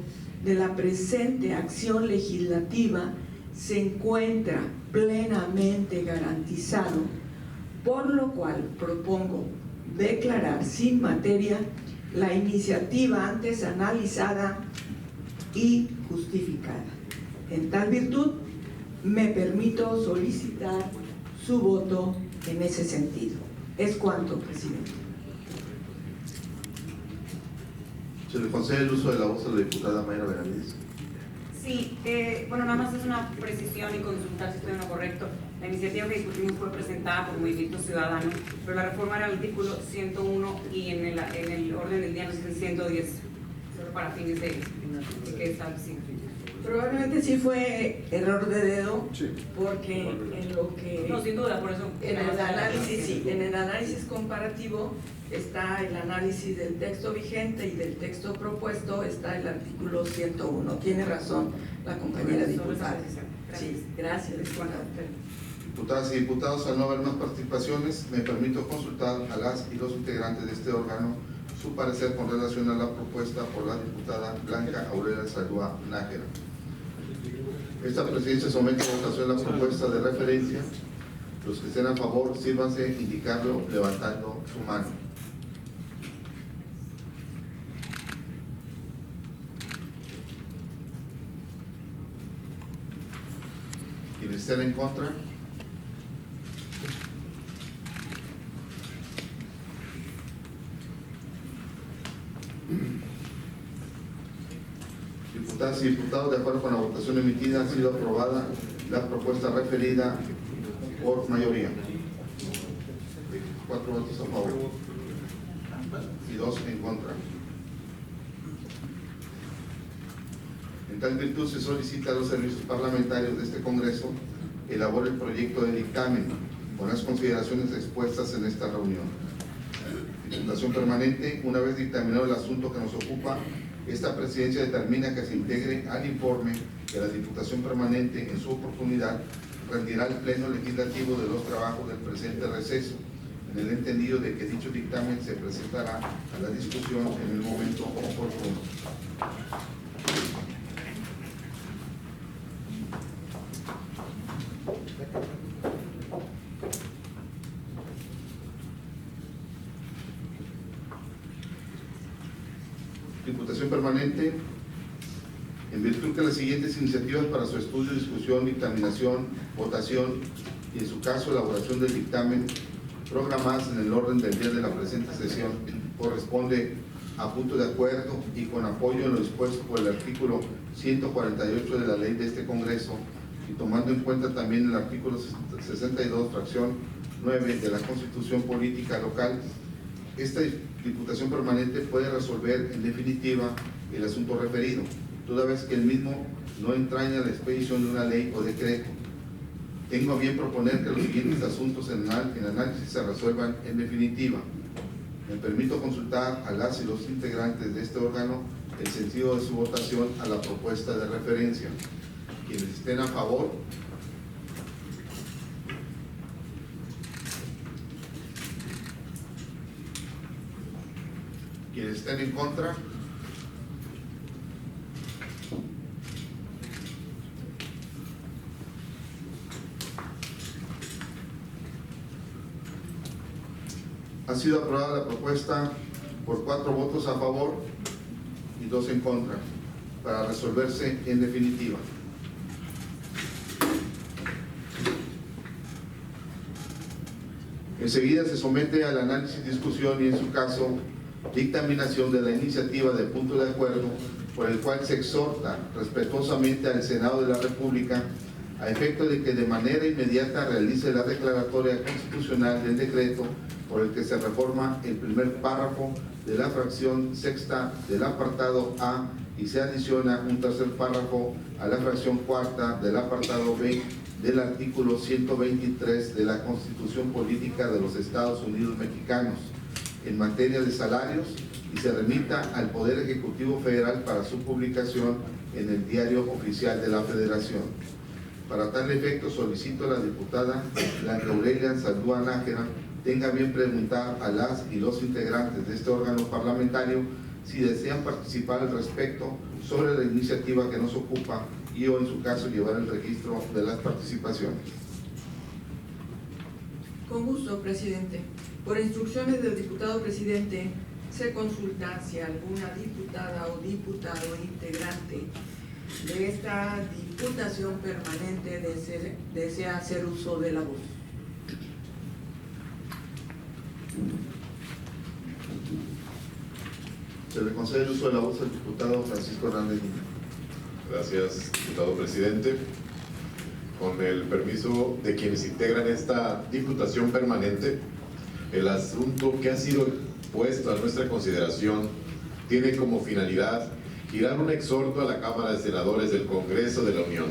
de la presente acción legislativa se encuentra plenamente garantizado, por lo cual propongo declarar sin materia la iniciativa antes analizada y justificada. En tal virtud, me permito solicitar su voto en ese sentido. Es cuanto, presidente. Se le concede el uso de la voz a la diputada Mayra Benavides. Sí, bueno, nada más es una precisión y consultar si estoy en lo correcto. La iniciativa que discutimos fue presentada por Movimiento Ciudadano, pero la reforma era el artículo 101 y en el orden del día nos dicen 110, solo para fines de que establecido. Probablemente sí fue error de dedo, sí, porque en lo que... No, sin duda, por eso... En el análisis, sí, en el análisis comparativo está el análisis del texto vigente y del texto propuesto está el artículo 101. Tiene razón la compañera diputada. Sí, gracias. Diputadas y diputados, al no haber más participaciones, me permito consultar a las y los integrantes de este órgano su parecer con relación a la propuesta por la diputada Blanca Aurelia Saldúa Nájera. Esta presidencia somete a votación la propuesta de referencia. Los que estén a favor, sírvanse indicarlo levantando su mano. Quienes estén en contra. Diputadas y diputados, de acuerdo con la votación emitida, ha sido aprobada la propuesta referida por mayoría. 4 votos a favor y 2 en contra. En tal virtud se solicita a los servicios parlamentarios de este Congreso elabore el proyecto de dictamen con las consideraciones expuestas en esta reunión. Diputación Permanente, una vez dictaminado el asunto que nos ocupa, esta presidencia determina que se integre al informe que la Diputación Permanente en su oportunidad rendirá al Pleno Legislativo de los trabajos del presente receso, en el entendido de que dicho dictamen se presentará a la discusión en el momento oportuno. Diputación Permanente, en virtud de las siguientes iniciativas para su estudio, discusión, dictaminación, votación y en su caso elaboración del dictamen programadas en el orden del día de la presente sesión, corresponde a punto de acuerdo y con apoyo en lo dispuesto por el artículo 148 de la ley de este Congreso y tomando en cuenta también el artículo 62, fracción 9 de la Constitución Política Local, esta Diputación Permanente puede resolver en definitiva el asunto referido, toda vez que el mismo no entraña la expedición de una ley o decreto. Tengo a bien proponer que los siguientes asuntos en análisis se resuelvan en definitiva. Me permito consultar a las y los integrantes de este órgano el sentido de su votación a la propuesta de referencia. Quienes estén a favor, quienes estén en contra, ha sido aprobada la propuesta por 4 votos a favor y 2 en contra, para resolverse en definitiva. Enseguida se somete al análisis, discusión y en su caso dictaminación de la iniciativa de punto de acuerdo por el cual se exhorta respetuosamente al Senado de la República a efecto de que de manera inmediata realice la declaratoria constitucional del decreto por el que se reforma el primer párrafo de la fracción sexta del apartado A y se adiciona un tercer párrafo a la fracción cuarta del apartado B del artículo 123 de la Constitución Política de los Estados Unidos Mexicanos en materia de salarios y se remita al Poder Ejecutivo Federal para su publicación en el Diario Oficial de la Federación. Para tal efecto solicito a la diputada Blanca Aurelia Saldúa Nájera tenga bien preguntar a las y los integrantes de este órgano parlamentario si desean participar al respecto sobre la iniciativa que nos ocupa y o en su caso llevar el registro de las participaciones. Con gusto, presidente. Por instrucciones del diputado presidente, se consulta si alguna diputada o diputado integrante de esta Diputación Permanente desea hacer uso de la voz. Se le concede el uso de la voz al diputado Francisco Hernández. Gracias, diputado presidente. Con el permiso de quienes integran esta Diputación Permanente, el asunto que ha sido puesto a nuestra consideración tiene como finalidad girar un exhorto a la Cámara de Senadores del Congreso de la Unión,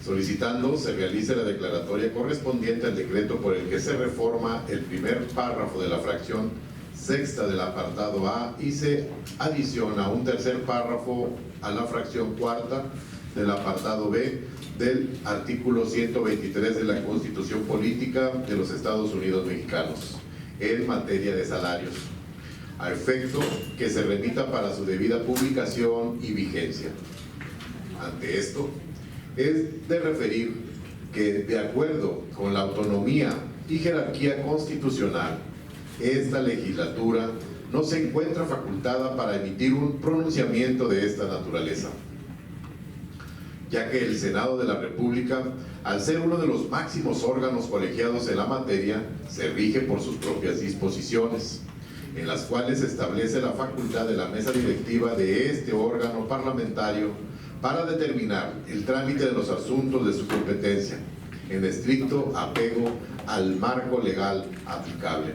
solicitando se realice la declaratoria correspondiente al decreto por el que se reforma el primer párrafo de la fracción sexta del apartado A y se adiciona un tercer párrafo a la fracción cuarta del apartado B del artículo 123 de la Constitución Política de los Estados Unidos Mexicanos en materia de salarios, a efecto que se remita para su debida publicación y vigencia. Ante esto, es de referir que, de acuerdo con la autonomía y jerarquía constitucional, esta legislatura no se encuentra facultada para emitir un pronunciamiento de esta naturaleza, ya que el Senado de la República, al ser uno de los máximos órganos colegiados en la materia, se rige por sus propias disposiciones, en las cuales se establece la facultad de la mesa directiva de este órgano parlamentario para determinar el trámite de los asuntos de su competencia, en estricto apego al marco legal aplicable.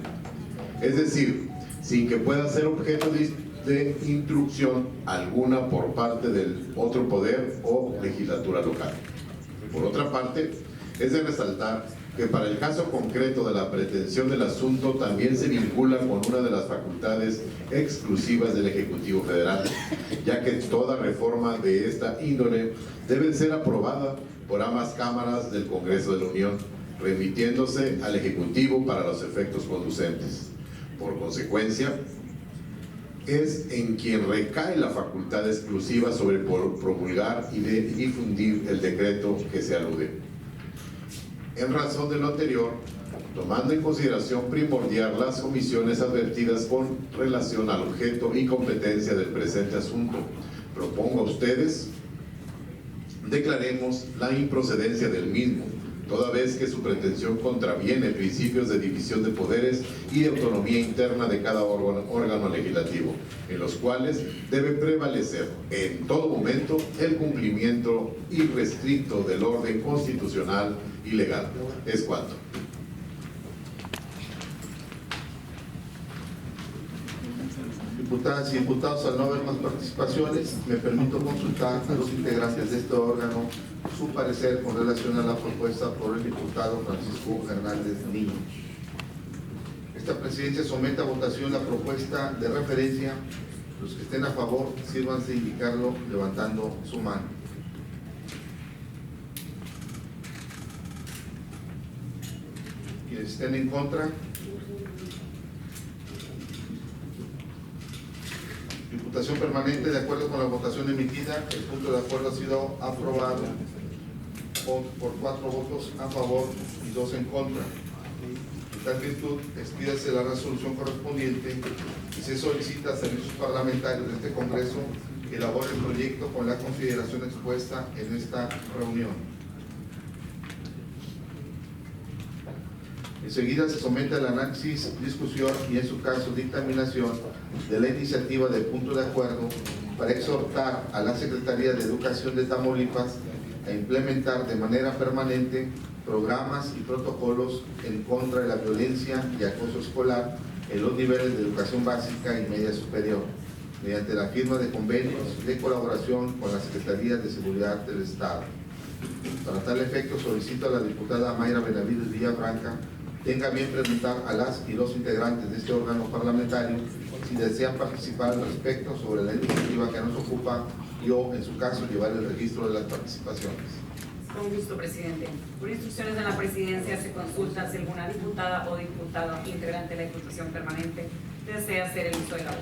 Es decir, sin que pueda ser objeto de instrucción alguna por parte del otro poder o legislatura local. Por otra parte, Es de resaltar que para el caso concreto de la pretensión del asunto también se vincula con una de las facultades exclusivas del Ejecutivo Federal, ya que toda reforma de esta índole debe ser aprobada por ambas cámaras del Congreso de la Unión, remitiéndose al Ejecutivo para los efectos conducentes. Por consecuencia, es en quien recae la facultad exclusiva sobre promulgar y difundir el decreto que se alude. En razón de lo anterior, tomando en consideración primordial las omisiones advertidas con relación al objeto y competencia del presente asunto, propongo a ustedes declaremos la improcedencia del mismo, toda vez que su pretensión contraviene principios de división de poderes y de autonomía interna de cada órgano legislativo, en los cuales debe prevalecer en todo momento el cumplimiento irrestricto del orden constitucional y legal. Es cuanto. Diputadas y diputados, al no haber más participaciones, me permito consultar a los integrantes de este órgano su parecer con relación a la propuesta por el diputado Francisco Hernández Niño. Esta presidencia somete a votación la propuesta de referencia. Los que estén a favor, sírvanse a indicarlo levantando su mano. Quienes estén en contra. Diputación permanente, de acuerdo con la votación emitida, el punto de acuerdo ha sido aprobado por 4 votos a favor y 2 en contra. En tal virtud, expídase la resolución correspondiente y se solicita a servicios parlamentarios de este Congreso que elabore el proyecto con la consideración expuesta en esta reunión. Enseguida se somete al análisis, discusión y, en su caso, dictaminación de la iniciativa de punto de acuerdo para exhortar a la Secretaría de Educación de Tamaulipas a implementar de manera permanente programas y protocolos en contra de la violencia y acoso escolar en los niveles de educación básica y media superior, mediante la firma de convenios de colaboración con la Secretaría de Seguridad del Estado. Para tal efecto, solicito a la diputada Mayra Benavides Villafranca tenga bien preguntar a las y los integrantes de este órgano parlamentario si desean participar al respecto sobre la iniciativa que nos ocupa y o, en su caso, llevar el registro de las participaciones. Con gusto, presidente. Por instrucciones de la presidencia se consulta si alguna diputada o diputado integrante de la Diputación Permanente desea hacer el uso de la voz.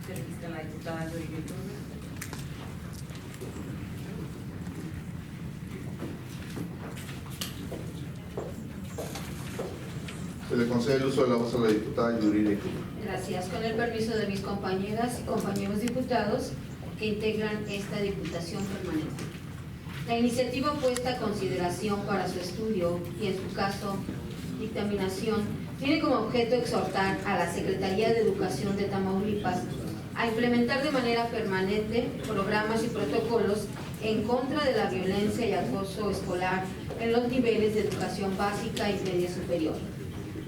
Se registra la diputada Yuridia Iturbe. Se le concede el uso de la voz a la diputada Yuridia Iturbe. Gracias. Con el permiso de mis compañeras y compañeros diputados que integran esta Diputación Permanente. La iniciativa puesta a consideración para su estudio y, en su caso, dictaminación, tiene como objeto exhortar a la Secretaría de Educación de Tamaulipas a implementar de manera permanente programas y protocolos en contra de la violencia y acoso escolar en los niveles de educación básica y media superior,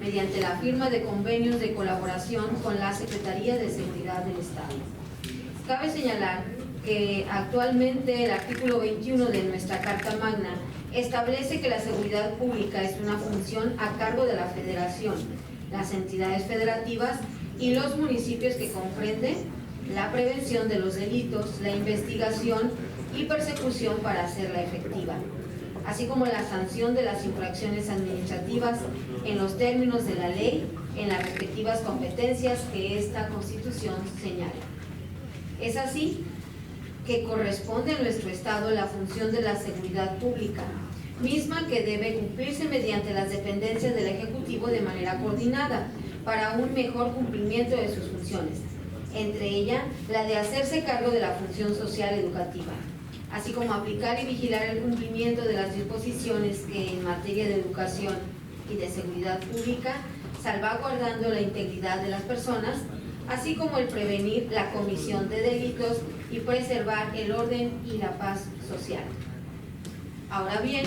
mediante la firma de convenios de colaboración con la Secretaría de Seguridad del Estado. Cabe señalar que actualmente el artículo 21 de nuestra Carta Magna establece que la seguridad pública es una función a cargo de la Federación, las entidades federativas y los municipios que comprenden la prevención de los delitos, la investigación y persecución para hacerla efectiva, así como la sanción de las infracciones administrativas en los términos de la ley en las respectivas competencias que esta Constitución señala. Es así que corresponde a nuestro Estado la función de la seguridad pública, misma que debe cumplirse mediante las dependencias del Ejecutivo de manera coordinada para un mejor cumplimiento de sus funciones, entre ellas la de hacerse cargo de la función social educativa, así como aplicar y vigilar el cumplimiento de las disposiciones que en materia de educación y de seguridad pública, salvaguardando la integridad de las personas, así como el prevenir la comisión de delitos y preservar el orden y la paz social. Ahora bien,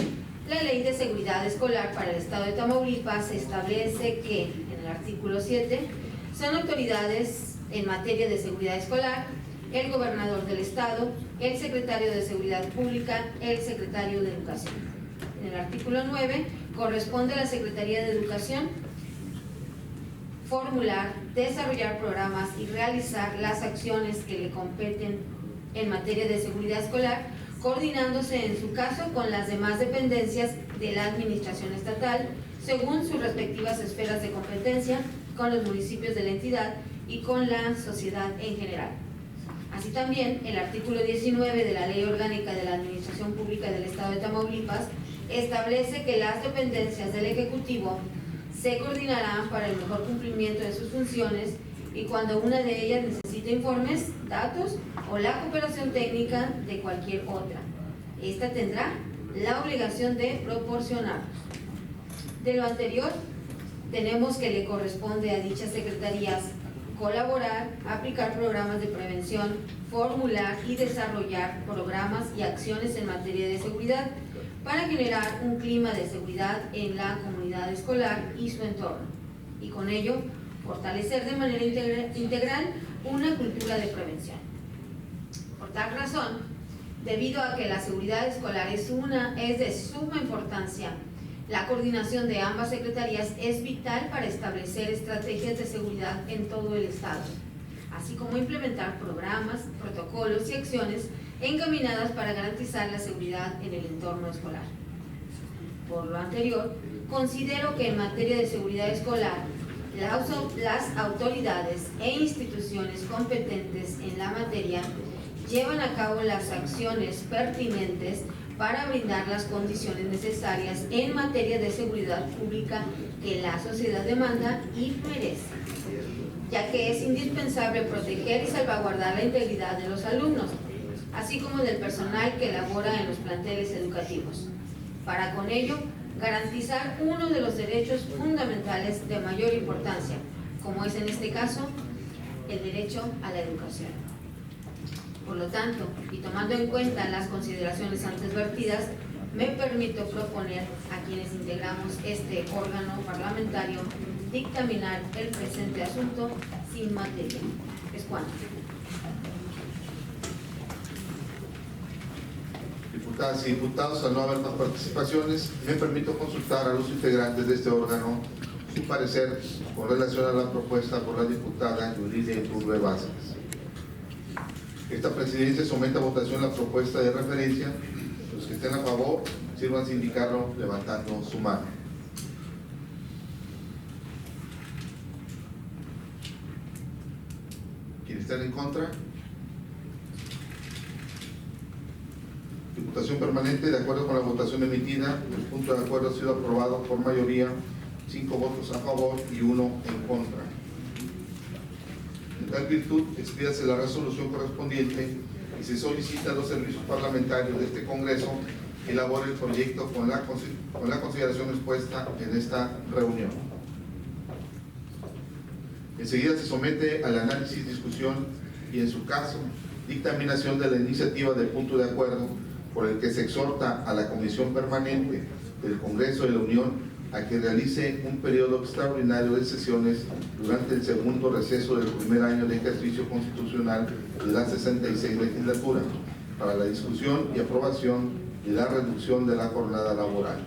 la Ley de Seguridad Escolar para el Estado de Tamaulipas establece que, en el artículo 7, son autoridades en materia de seguridad escolar el gobernador del Estado, el secretario de Seguridad Pública, el secretario de Educación. En el artículo 9 corresponde a la Secretaría de Educación formular, desarrollar programas y realizar las acciones que le competen en materia de seguridad escolar, coordinándose en su caso con las demás dependencias de la administración estatal, según sus respectivas esferas de competencia, con los municipios de la entidad y con la sociedad en general. Así también, el artículo 19 de la Ley Orgánica de la Administración Pública del Estado de Tamaulipas establece que las dependencias del Ejecutivo se coordinarán para el mejor cumplimiento de sus funciones y cuando una de ellas necesite informes, datos o la cooperación técnica de cualquier otra. Esta tendrá la obligación de proporcionarlos. De lo anterior, tenemos que le corresponde a dichas secretarías colaborar, aplicar programas de prevención, formular y desarrollar programas y acciones en materia de seguridad para generar un clima de seguridad en la comunidad escolar y su entorno, y con ello fortalecer de manera integral una cultura de prevención. Por tal razón, debido a que la seguridad escolar es de suma importancia, la coordinación de ambas secretarías es vital para establecer estrategias de seguridad en todo el Estado, así como implementar programas, protocolos y acciones encaminadas para garantizar la seguridad en el entorno escolar. Por lo anterior, considero que en materia de seguridad escolar, las autoridades e instituciones competentes en la materia llevan a cabo las acciones pertinentes para brindar las condiciones necesarias en materia de seguridad pública que la sociedad demanda y merece, ya que es indispensable proteger y salvaguardar la integridad de los alumnos, así como del personal que labora en los planteles educativos, para con ello garantizar uno de los derechos fundamentales de mayor importancia, como es en este caso el derecho a la educación. Por lo tanto, y tomando en cuenta las consideraciones antes vertidas, me permito proponer a quienes integramos este órgano parlamentario dictaminar el presente asunto sin materia. Es cuanto. Diputadas y diputados, al no haber más participaciones, me permito consultar a los integrantes de este órgano su parecer con relación a la propuesta por la diputada Yuridia Iturbe Vázquez. Esta presidencia somete a votación la propuesta de referencia. Los que estén a favor, sírvanse indicarlo levantando su mano. ¿Quiénes están en contra? Diputación permanente, de acuerdo con la votación emitida, el punto de acuerdo ha sido aprobado por mayoría, 5 votos a favor y 1 en contra. En tal virtud, expídase la resolución correspondiente y se solicita a los servicios parlamentarios de este Congreso que elabore el proyecto con la consideración expuesta en esta reunión. Enseguida se somete al análisis, discusión y, en su caso, dictaminación de la iniciativa del punto de acuerdo por el que se exhorta a la Comisión Permanente del Congreso de la Unión a que realice un periodo extraordinario de sesiones durante el segundo receso del primer año de ejercicio constitucional de la 66 legislatura para la discusión y aprobación de la reducción de la jornada laboral.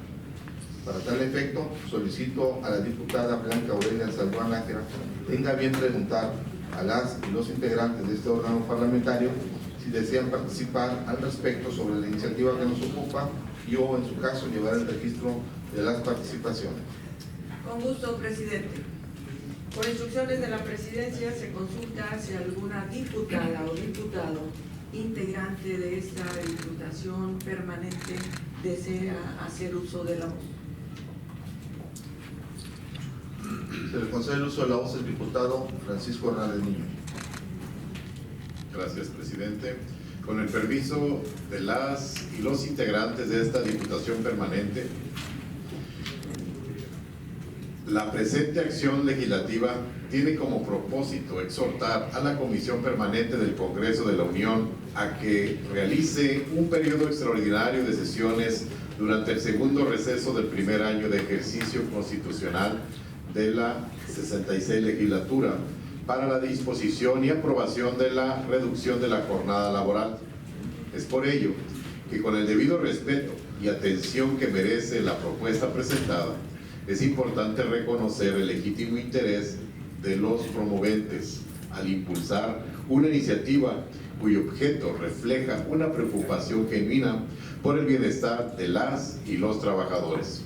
Para tal efecto, solicito a la diputada Blanca Aurelia Salduán Nájera tenga bien preguntar a las y los integrantes de este órgano parlamentario si desean participar al respecto sobre la iniciativa que nos ocupa y o, en su caso, llevar el registro de las participaciones. Con gusto, presidente. Por instrucciones de la presidencia se consulta si alguna diputada o diputado integrante de esta diputación permanente desea hacer uso de la voz. Se le concede el uso de la voz al diputado Francisco Hernández Niño. Gracias, presidente. Con el permiso de las y los integrantes de esta Diputación Permanente, la presente acción legislativa tiene como propósito exhortar a la Comisión Permanente del Congreso de la Unión a que realice un periodo extraordinario de sesiones durante el segundo receso del primer año de ejercicio constitucional de la 66 legislatura para la disposición y aprobación de la reducción de la jornada laboral. Es por ello que, con el debido respeto y atención que merece la propuesta presentada, es importante reconocer el legítimo interés de los promoventes al impulsar una iniciativa cuyo objeto refleja una preocupación genuina por el bienestar de las y los trabajadores,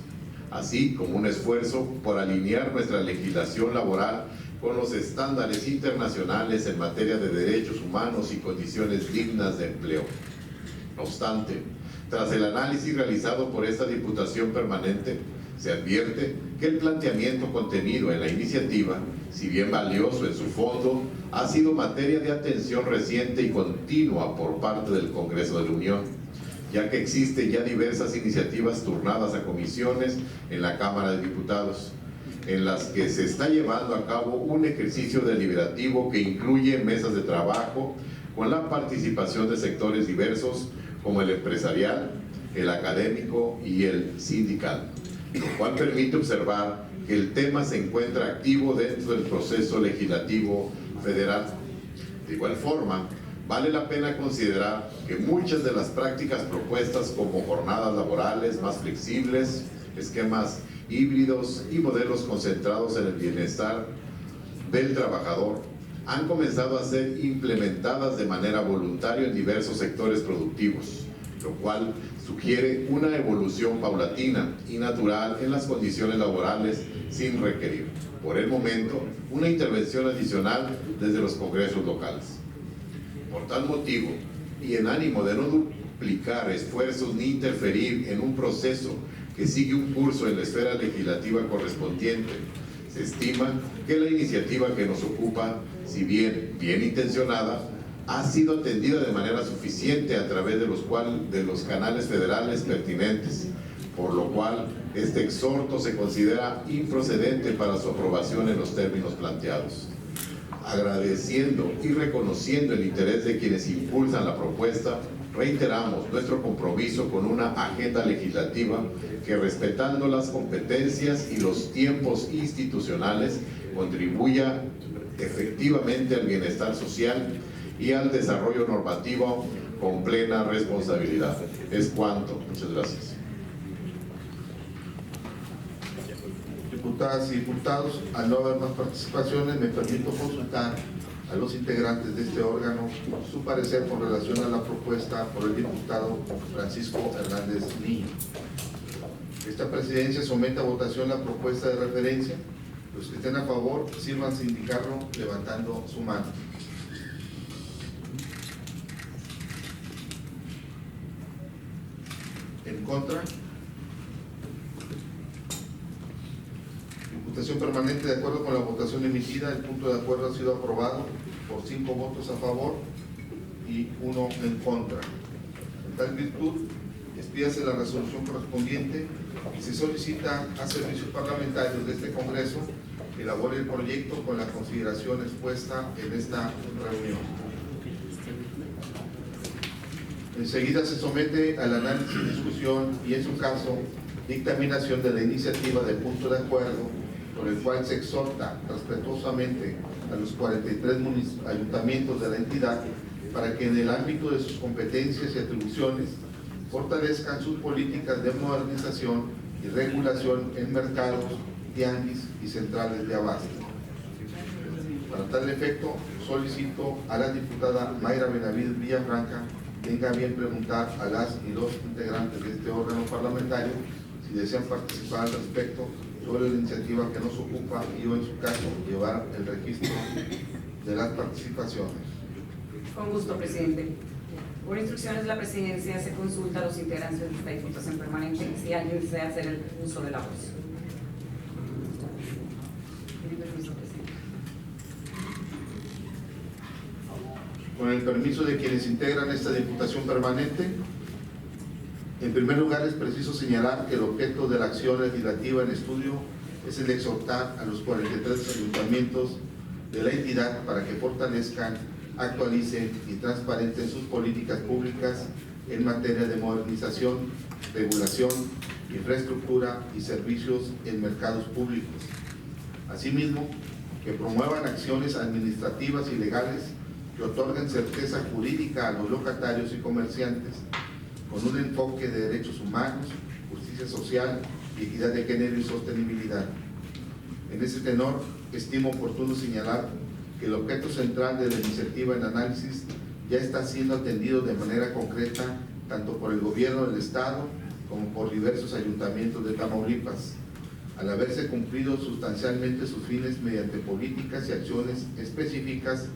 así como un esfuerzo por alinear nuestra legislación laboral con los estándares internacionales en materia de derechos humanos y condiciones dignas de empleo. No obstante, tras el análisis realizado por esta Diputación Permanente, se advierte que el planteamiento contenido en la iniciativa, si bien valioso en su fondo, ha sido materia de atención reciente y continua por parte del Congreso de la Unión, ya que existen ya diversas iniciativas turnadas a comisiones en la Cámara de Diputados, en las que se está llevando a cabo un ejercicio deliberativo que incluye mesas de trabajo con la participación de sectores diversos como el empresarial, el académico y el sindical, lo cual permite observar que el tema se encuentra activo dentro del proceso legislativo federal. De igual forma, vale la pena considerar que muchas de las prácticas propuestas como jornadas laborales más flexibles, esquemas híbridos y modelos concentrados en el bienestar del trabajador han comenzado a ser implementadas de manera voluntaria en diversos sectores productivos, lo cual sugiere una evolución paulatina y natural en las condiciones laborales sin requerir, por el momento, una intervención adicional desde los congresos locales. Por tal motivo, y en ánimo de no duplicar esfuerzos ni interferir en un proceso que sigue un curso en la esfera legislativa correspondiente, se estima que la iniciativa que nos ocupa, si bien bien intencionada, ha sido atendida de manera suficiente a través de los canales federales pertinentes, por lo cual este exhorto se considera improcedente para su aprobación en los términos planteados. Agradeciendo y reconociendo el interés de quienes impulsan la propuesta, reiteramos nuestro compromiso con una agenda legislativa que, respetando las competencias y los tiempos institucionales, contribuya efectivamente al bienestar social y al desarrollo normativo con plena responsabilidad. Es cuanto. Muchas gracias. Diputadas y diputados, al no haber más participaciones, me permito consultar a los integrantes de este órgano su parecer con relación a la propuesta por el diputado Francisco Hernández Niño. Esta presidencia somete a votación la propuesta de referencia. Los que estén a favor, sírvanse indicarlo levantando su mano. ¿En contra? Diputación Permanente, de acuerdo con la votación emitida, el punto de acuerdo ha sido aprobado por 5 votos a favor y 1 en contra. En tal virtud, expídase la resolución correspondiente y se solicita a servicios parlamentarios de este Congreso que elabore el proyecto con la consideración expuesta en esta reunión. Enseguida se somete al análisis, discusión y, en su caso, dictaminación de la iniciativa de punto de acuerdo, por el cual se exhorta respetuosamente a los 43 ayuntamientos de la entidad para que en el ámbito de sus competencias y atribuciones fortalezcan sus políticas de modernización y regulación en mercados, tianguis y centrales de abasto. Para tal efecto, solicito a la diputada Mayra Benavides Villafranca tenga bien preguntar a las y los integrantes de este órgano parlamentario si desean participar al respecto sobre la iniciativa que nos ocupa y o, en su caso, llevar el registro de las participaciones. Con gusto, presidente. Por instrucciones de la presidencia se consulta a los integrantes de esta Diputación Permanente si alguien desea hacer el uso de la voz. Tiene permiso, presidente. Con el permiso de quienes integran esta Diputación Permanente, en primer lugar es preciso señalar que el objeto de la acción legislativa en estudio es el de exhortar a los 43 ayuntamientos de la entidad para que fortalezcan, actualicen y transparenten sus políticas públicas en materia de modernización, regulación, infraestructura y servicios en mercados públicos. Asimismo, que promuevan acciones administrativas y legales que otorguen certeza jurídica a los locatarios y comerciantes, con un enfoque de derechos humanos, justicia social, equidad de género y sostenibilidad. En ese tenor, estimo oportuno señalar que el objeto central de la iniciativa en análisis ya está siendo atendido de manera concreta tanto por el gobierno del Estado como por diversos ayuntamientos de Tamaulipas, al haberse cumplido sustancialmente sus fines mediante políticas y acciones específicas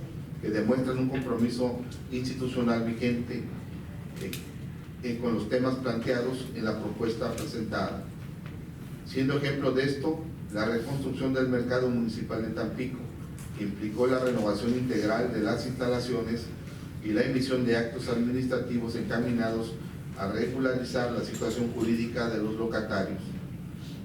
que demuestran un compromiso institucional vigente con los temas planteados en la propuesta presentada. Siendo ejemplo de esto, la reconstrucción del mercado municipal de Tampico, que implicó la renovación integral de las instalaciones y la emisión de actos administrativos encaminados a regularizar la situación jurídica de los locatarios.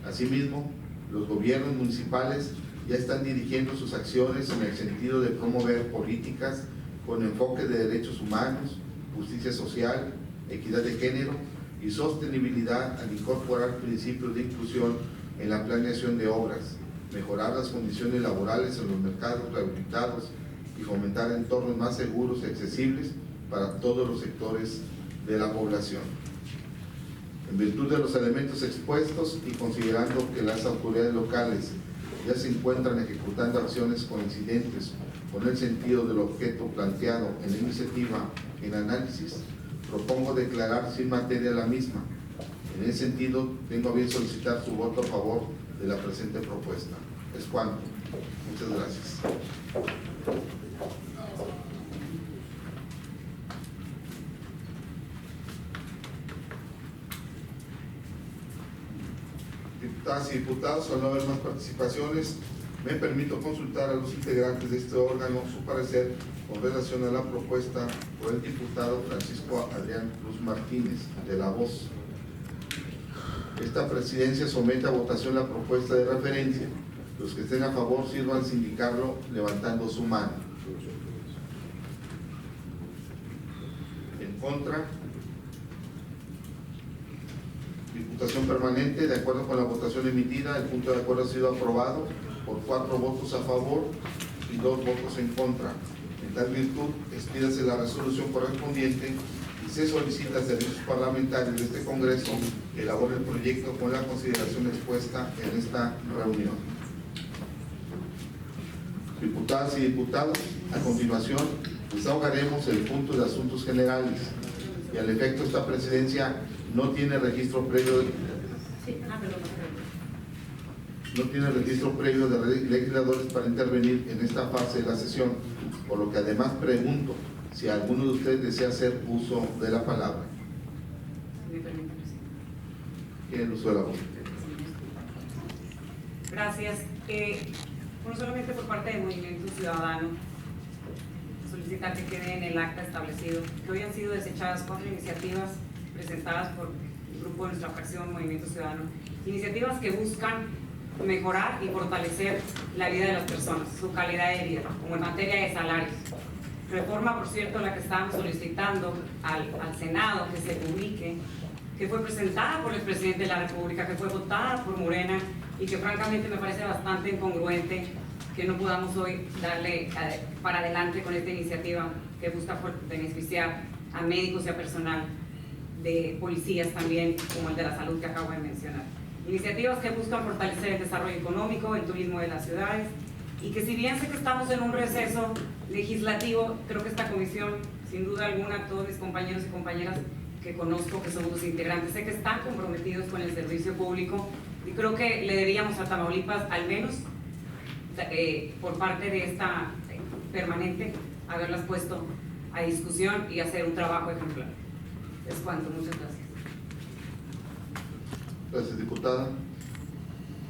Asimismo, los gobiernos municipales ya están dirigiendo sus acciones en el sentido de promover políticas con enfoque de derechos humanos, justicia social, equidad de género y sostenibilidad al incorporar principios de inclusión en la planeación de obras, mejorar las condiciones laborales en los mercados rehabilitados y fomentar entornos más seguros y accesibles para todos los sectores de la población. En virtud de los elementos expuestos y considerando que las autoridades locales ya se encuentran ejecutando acciones coincidentes con el sentido del objeto planteado en la iniciativa en análisis, propongo declarar sin materia la misma. En ese sentido, tengo a bien solicitar su voto a favor de la presente propuesta. Es cuanto. Muchas gracias. Diputadas y diputados, al no haber más participaciones, me permito consultar a los integrantes de este órgano su parecer con relación a la propuesta por el diputado Francisco Adrián Cruz Martínez, de La Voz. Esta presidencia somete a votación la propuesta de referencia. Los que estén a favor sirvan de indicarlo levantando su mano. En contra. Diputación permanente, de acuerdo con la votación emitida, el punto de acuerdo ha sido aprobado por 4 votos a favor y 2 votos en contra. En tal virtud, expídase la resolución correspondiente y se solicita a servicios parlamentarios de este Congreso que elabore el proyecto con la consideración expuesta en esta reunión. Diputadas y diputados, a continuación desahogaremos el punto de asuntos generales y al efecto esta presidencia no tiene registro previo de legisladores para intervenir en esta fase de la sesión, por lo que además pregunto si alguno de ustedes desea hacer uso de la palabra. ¿Quién uso de la voz? Gracias. Bueno, solamente por parte del Movimiento Ciudadano, solicitar que quede en el acta establecido que hoy han sido desechadas 4 iniciativas presentadas por el grupo de nuestra fracción Movimiento Ciudadano, iniciativas que buscan mejorar y fortalecer la vida de las personas, su calidad de vida, como en materia de salarios. Reforma, por cierto, la que estábamos solicitando al Senado que se publique, que fue presentada por el presidente de la República, que fue votada por Morena y que francamente me parece bastante incongruente que no podamos hoy darle para adelante con esta iniciativa que busca beneficiar a médicos y a personal de policías también, como el de la salud que acabo de mencionar. Iniciativas que buscan fortalecer el desarrollo económico, el turismo de las ciudades, y que si bien sé que estamos en un receso legislativo, creo que esta comisión, sin duda alguna, todos mis compañeros y compañeras que conozco, que somos los integrantes, sé que están comprometidos con el servicio público, y creo que le deberíamos a Tamaulipas, al menos por parte de esta permanente, haberlas puesto a discusión y hacer un trabajo ejemplar. Es cuanto. Muchas gracias. Gracias, diputada.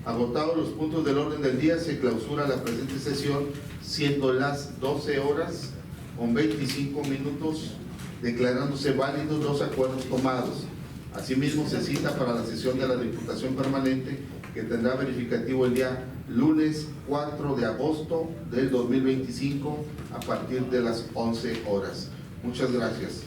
Agotados los puntos del orden del día, se clausura la presente sesión, siendo las 12 horas con 25 minutos, declarándose válidos los acuerdos tomados. Asimismo, se cita para la sesión de la Diputación Permanente, que tendrá verificativo el día lunes 4 de agosto del 2025 a partir de las 11 horas. Muchas gracias.